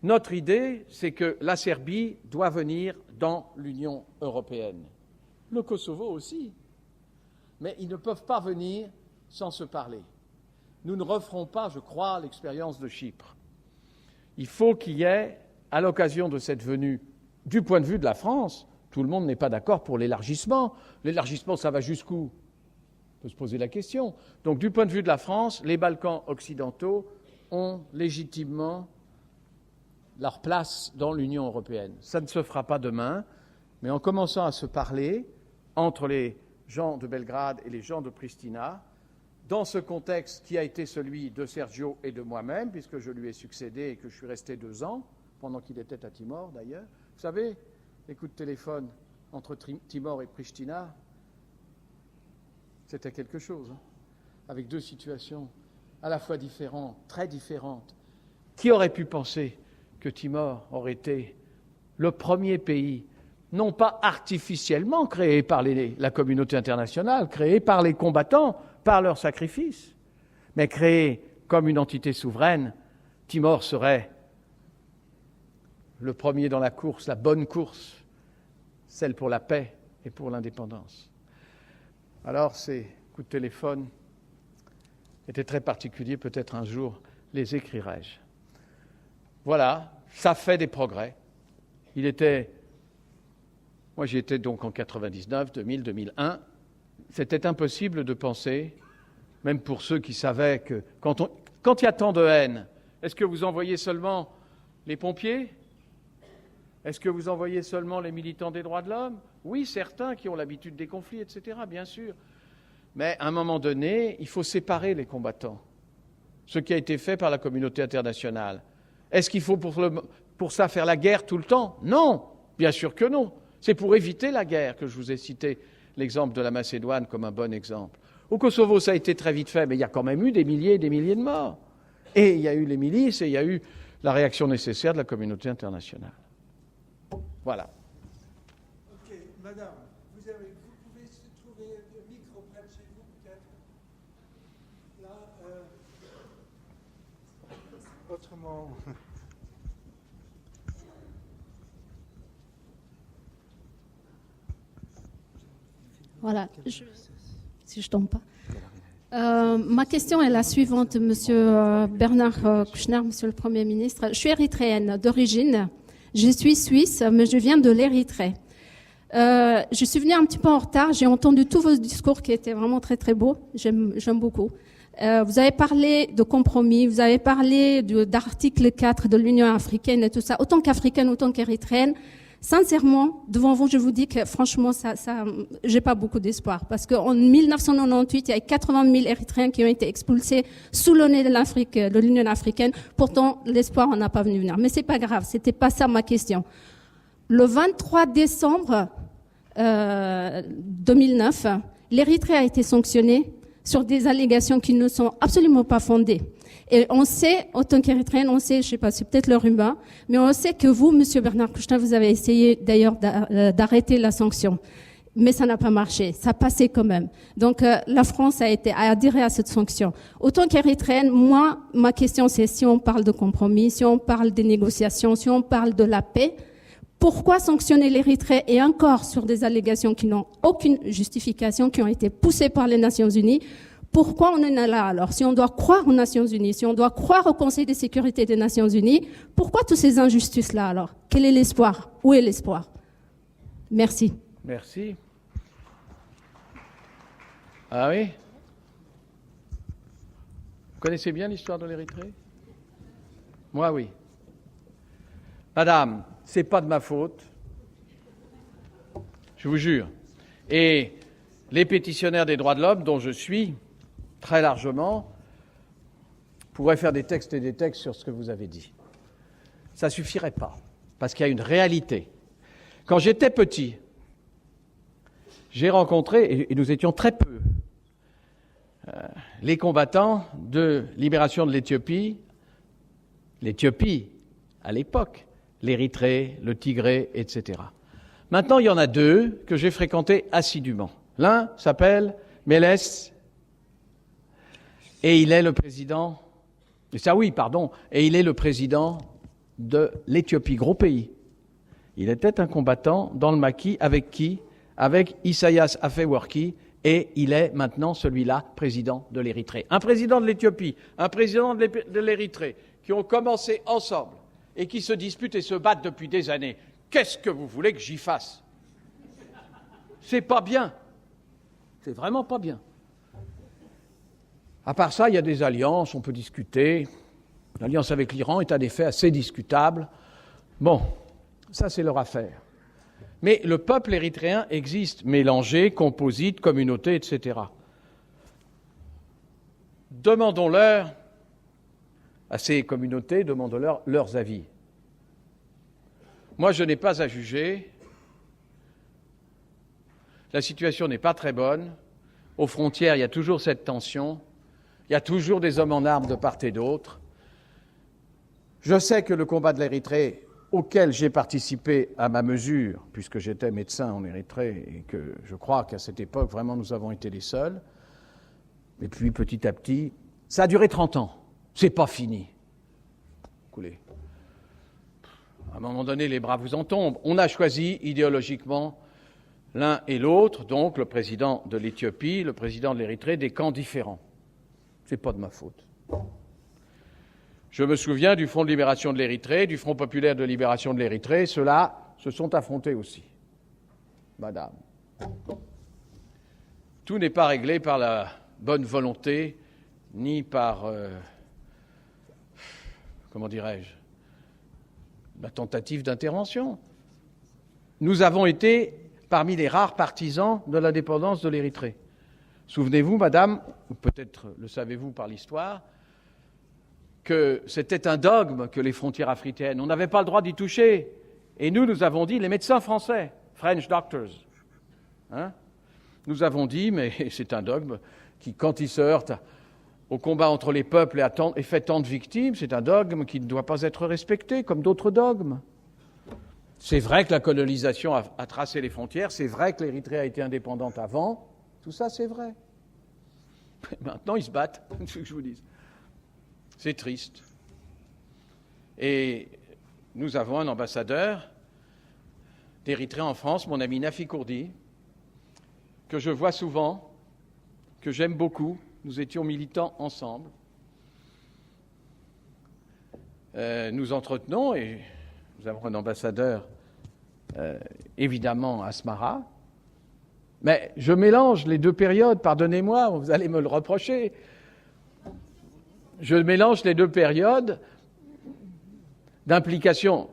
Notre idée, c'est que la Serbie doit venir dans l'Union européenne. Le Kosovo aussi. Mais ils ne peuvent pas venir sans se parler. Nous ne referons pas, je crois, l'expérience de Chypre. Il faut qu'il y ait, à l'occasion de cette venue, du point de vue de la France, tout le monde n'est pas d'accord pour l'élargissement. L'élargissement, ça va jusqu'où? On peut se poser la question. Donc, du point de vue de la France, les Balkans occidentaux ont légitimement leur place dans l'Union européenne. Ça ne se fera pas demain, mais en commençant à se parler entre les gens de Belgrade et les gens de Pristina, dans ce contexte qui a été celui de Sergio et de moi-même, puisque je lui ai succédé et que je suis resté 2 ans, pendant qu'il était à Timor d'ailleurs. Vous savez, les coups de téléphone entre Timor et Pristina, c'était quelque chose, hein, avec 2 situations à la fois différentes, très différentes. Qui aurait pu penser que Timor aurait été le premier pays, non pas artificiellement créé par la communauté internationale, créé par les combattants, par leur sacrifice, mais créé comme une entité souveraine? Timor serait le premier dans la course, la bonne course, celle pour la paix et pour l'indépendance. Alors ces coups de téléphone étaient très particuliers, peut-être un jour les écrirai-je. Voilà, ça fait des progrès. Moi j'y étais donc en 99, 2000, 2001. C'était impossible de penser, même pour ceux qui savaient que quand il y a tant de haine, est-ce que vous envoyez seulement les pompiers? Est-ce que vous envoyez seulement les militants des droits de l'homme? Oui, certains qui ont l'habitude des conflits, etc., bien sûr. Mais à un moment donné, il faut séparer les combattants. Ce qui a été fait par la communauté internationale. Est-ce qu'il faut pour ça faire la guerre tout le temps? Non, bien sûr que non. C'est pour éviter la guerre que je vous ai cité l'exemple de la Macédoine comme un bon exemple. Au Kosovo, ça a été très vite fait, mais il y a quand même eu des milliers et des milliers de morts. Et il y a eu les milices et il y a eu la réaction nécessaire de la communauté internationale. Voilà. Ok, madame, vous pouvez se trouver le micro près de chez vous, peut-être? Là, autrement. Voilà, si je tombe pas. Ma question est la suivante, Monsieur Bernard Kouchner, Monsieur le Premier ministre. Je suis érythréenne d'origine. Je suis suisse, mais je viens de l'Érythrée. Je suis venue un petit peu en retard. J'ai entendu tous vos discours qui étaient vraiment très très beaux. J'aime beaucoup. Vous avez parlé de compromis, vous avez parlé d'article 4 de l'Union africaine et tout ça. Autant qu'africaine, autant qu'érythréenne. Sincèrement, devant vous, je vous dis que franchement, j'ai pas beaucoup d'espoir. Parce qu'en 1998, il y a 80 000 Érythréens qui ont été expulsés sous le nez de l'Union africaine. Pourtant, l'espoir n'a pas venu venir. Mais c'est pas grave, c'était pas ça ma question. Le 23 décembre 2009, l'Érythrée a été sanctionnée sur des allégations qui ne sont absolument pas fondées. Et on sait, autant qu'Érythréenne, on sait, je sais pas, c'est peut-être le rumeur, mais on sait que vous, Monsieur Bernard Kouchner, vous avez essayé d'ailleurs d'arrêter la sanction. Mais ça n'a pas marché, ça passait quand même. Donc la France a adhéré à cette sanction. Autant qu'Érythréenne, moi, ma question c'est si on parle de compromis, si on parle des négociations, si on parle de la paix, Pourquoi sanctionner l'Érythrée et encore sur des allégations qui n'ont aucune justification, qui ont été poussées par les Nations Unies? Pourquoi on en est là alors? Si on doit croire aux Nations Unies, si on doit croire au Conseil de sécurité des Nations Unies, pourquoi toutes ces injustices-là alors? Quel est l'espoir? Où est l'espoir? Merci. Merci. Ah oui? Vous connaissez bien l'histoire de l'Érythrée? Moi, oui. Madame, c'est pas de ma faute. Je vous jure. Et les pétitionnaires des droits de l'homme, dont je suis très largement, pourraient faire des textes et des textes sur ce que vous avez dit. Ça ne suffirait pas, parce qu'il y a une réalité. Quand j'étais petit, j'ai rencontré, et nous étions très peu, les combattants de libération de l'Éthiopie à l'époque, l'Érythrée, le Tigré, etc. Maintenant, il y en a deux que j'ai fréquentés assidûment. L'un s'appelle Mélès, et il est le président, et il est le président de l'Éthiopie, gros pays. Il était un combattant dans le maquis avec qui? Avec Isaias Afewerki, et il est maintenant celui-là, président de l'Érythrée. Un président de l'Éthiopie, un président de l'Érythrée, qui ont commencé ensemble et qui se disputent et se battent depuis des années. Qu'est-ce que vous voulez que j'y fasse? C'est pas bien. C'est vraiment pas bien. À part ça, il y a des alliances, on peut discuter. L'alliance avec l'Iran est un effet assez discutable. Bon, ça c'est leur affaire. Mais le peuple érythréen existe, mélangé, composite, communauté, etc. Demandons-leur, à ces communautés, demandons-leur leurs avis. Moi, je n'ai pas à juger. La situation n'est pas très bonne. Aux frontières, il y a toujours cette tension. Il y a toujours des hommes en armes de part et d'autre. Je sais que le combat de l'Érythrée, auquel j'ai participé à ma mesure, puisque j'étais médecin en Érythrée et que je crois qu'à cette époque, vraiment, nous avons été les seuls. Et puis, petit à petit, ça a duré 30 ans. C'est pas fini. Écoutez, à un moment donné, les bras vous en tombent. On a choisi idéologiquement l'un et l'autre, donc le président de l'Éthiopie, le président de l'Érythrée, des camps différents. C'est pas de ma faute. Je me souviens du Front de libération de l'Érythrée, du Front populaire de libération de l'Érythrée. Ceux-là se sont affrontés aussi. Madame. Tout n'est pas réglé par la bonne volonté, ni par, comment dirais-je, la tentative d'intervention. Nous avons été parmi les rares partisans de l'indépendance de l'Érythrée. Souvenez-vous, madame, ou peut-être le savez-vous par l'histoire, que c'était un dogme que les frontières africaines, on n'avait pas le droit d'y toucher. Et nous avons dit, les médecins français, French doctors, nous avons dit, mais c'est un dogme qui, quand il se heurte au combat entre les peuples et fait tant de victimes, c'est un dogme qui ne doit pas être respecté, comme d'autres dogmes. C'est vrai que la colonisation a tracé les frontières, c'est vrai que l'Érythrée a été indépendante avant, tout ça c'est vrai. Maintenant ils se battent, c'est ce que je vous dis. C'est triste. Et nous avons un ambassadeur d'Érythrée en France, mon ami Nafi Kourdi, que je vois souvent, que j'aime beaucoup. Nous étions militants ensemble. Nous entretenons, et nous avons un ambassadeur, évidemment, à Asmara. Mais je mélange les deux périodes, pardonnez-moi, vous allez me le reprocher. Je mélange les deux périodes d'implication.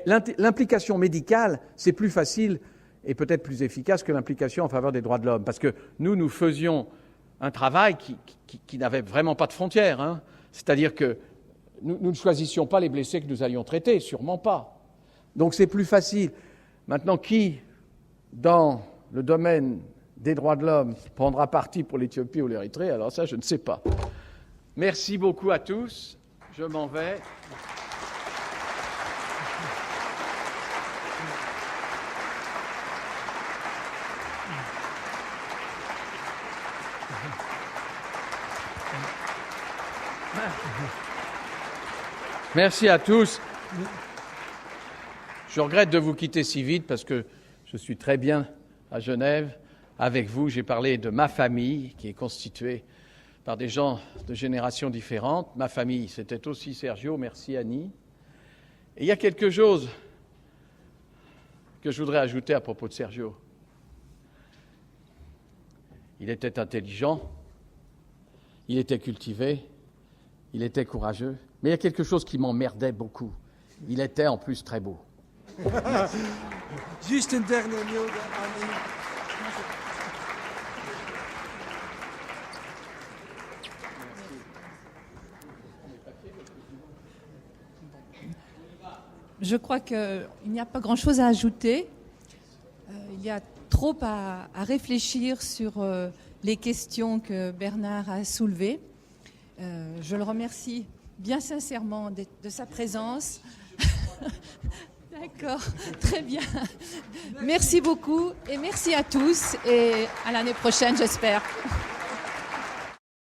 L'implication médicale, c'est plus facile et peut-être plus efficace que l'implication en faveur des droits de l'homme. Parce que nous faisions un travail qui n'avait vraiment pas de frontières. Hein. C'est-à-dire que nous ne choisissions pas les blessés que nous allions traiter, sûrement pas. Donc c'est plus facile. Maintenant, qui, dans le domaine des droits de l'homme, prendra parti pour l'Éthiopie ou l'Érythrée? Alors ça, je ne sais pas. Merci beaucoup à tous. Je m'en vais. Merci à tous. Je regrette de vous quitter si vite parce que je suis très bien à Genève avec vous. J'ai parlé de ma famille qui est constituée par des gens de générations différentes. Ma famille, c'était aussi Sergio. Merci Annie. Et il y a quelque chose que je voudrais ajouter à propos de Sergio. Il était intelligent, il était cultivé, il était courageux, mais il y a quelque chose qui m'emmerdait beaucoup. Il était en plus très beau. Juste un dernier mot, Annie. Je crois qu'il n'y a pas grand-chose à ajouter. Il y a trop à réfléchir sur les questions que Bernard a soulevées. Je le remercie bien sincèrement de sa présence. D'accord, très bien. Merci beaucoup et merci à tous et à l'année prochaine, j'espère.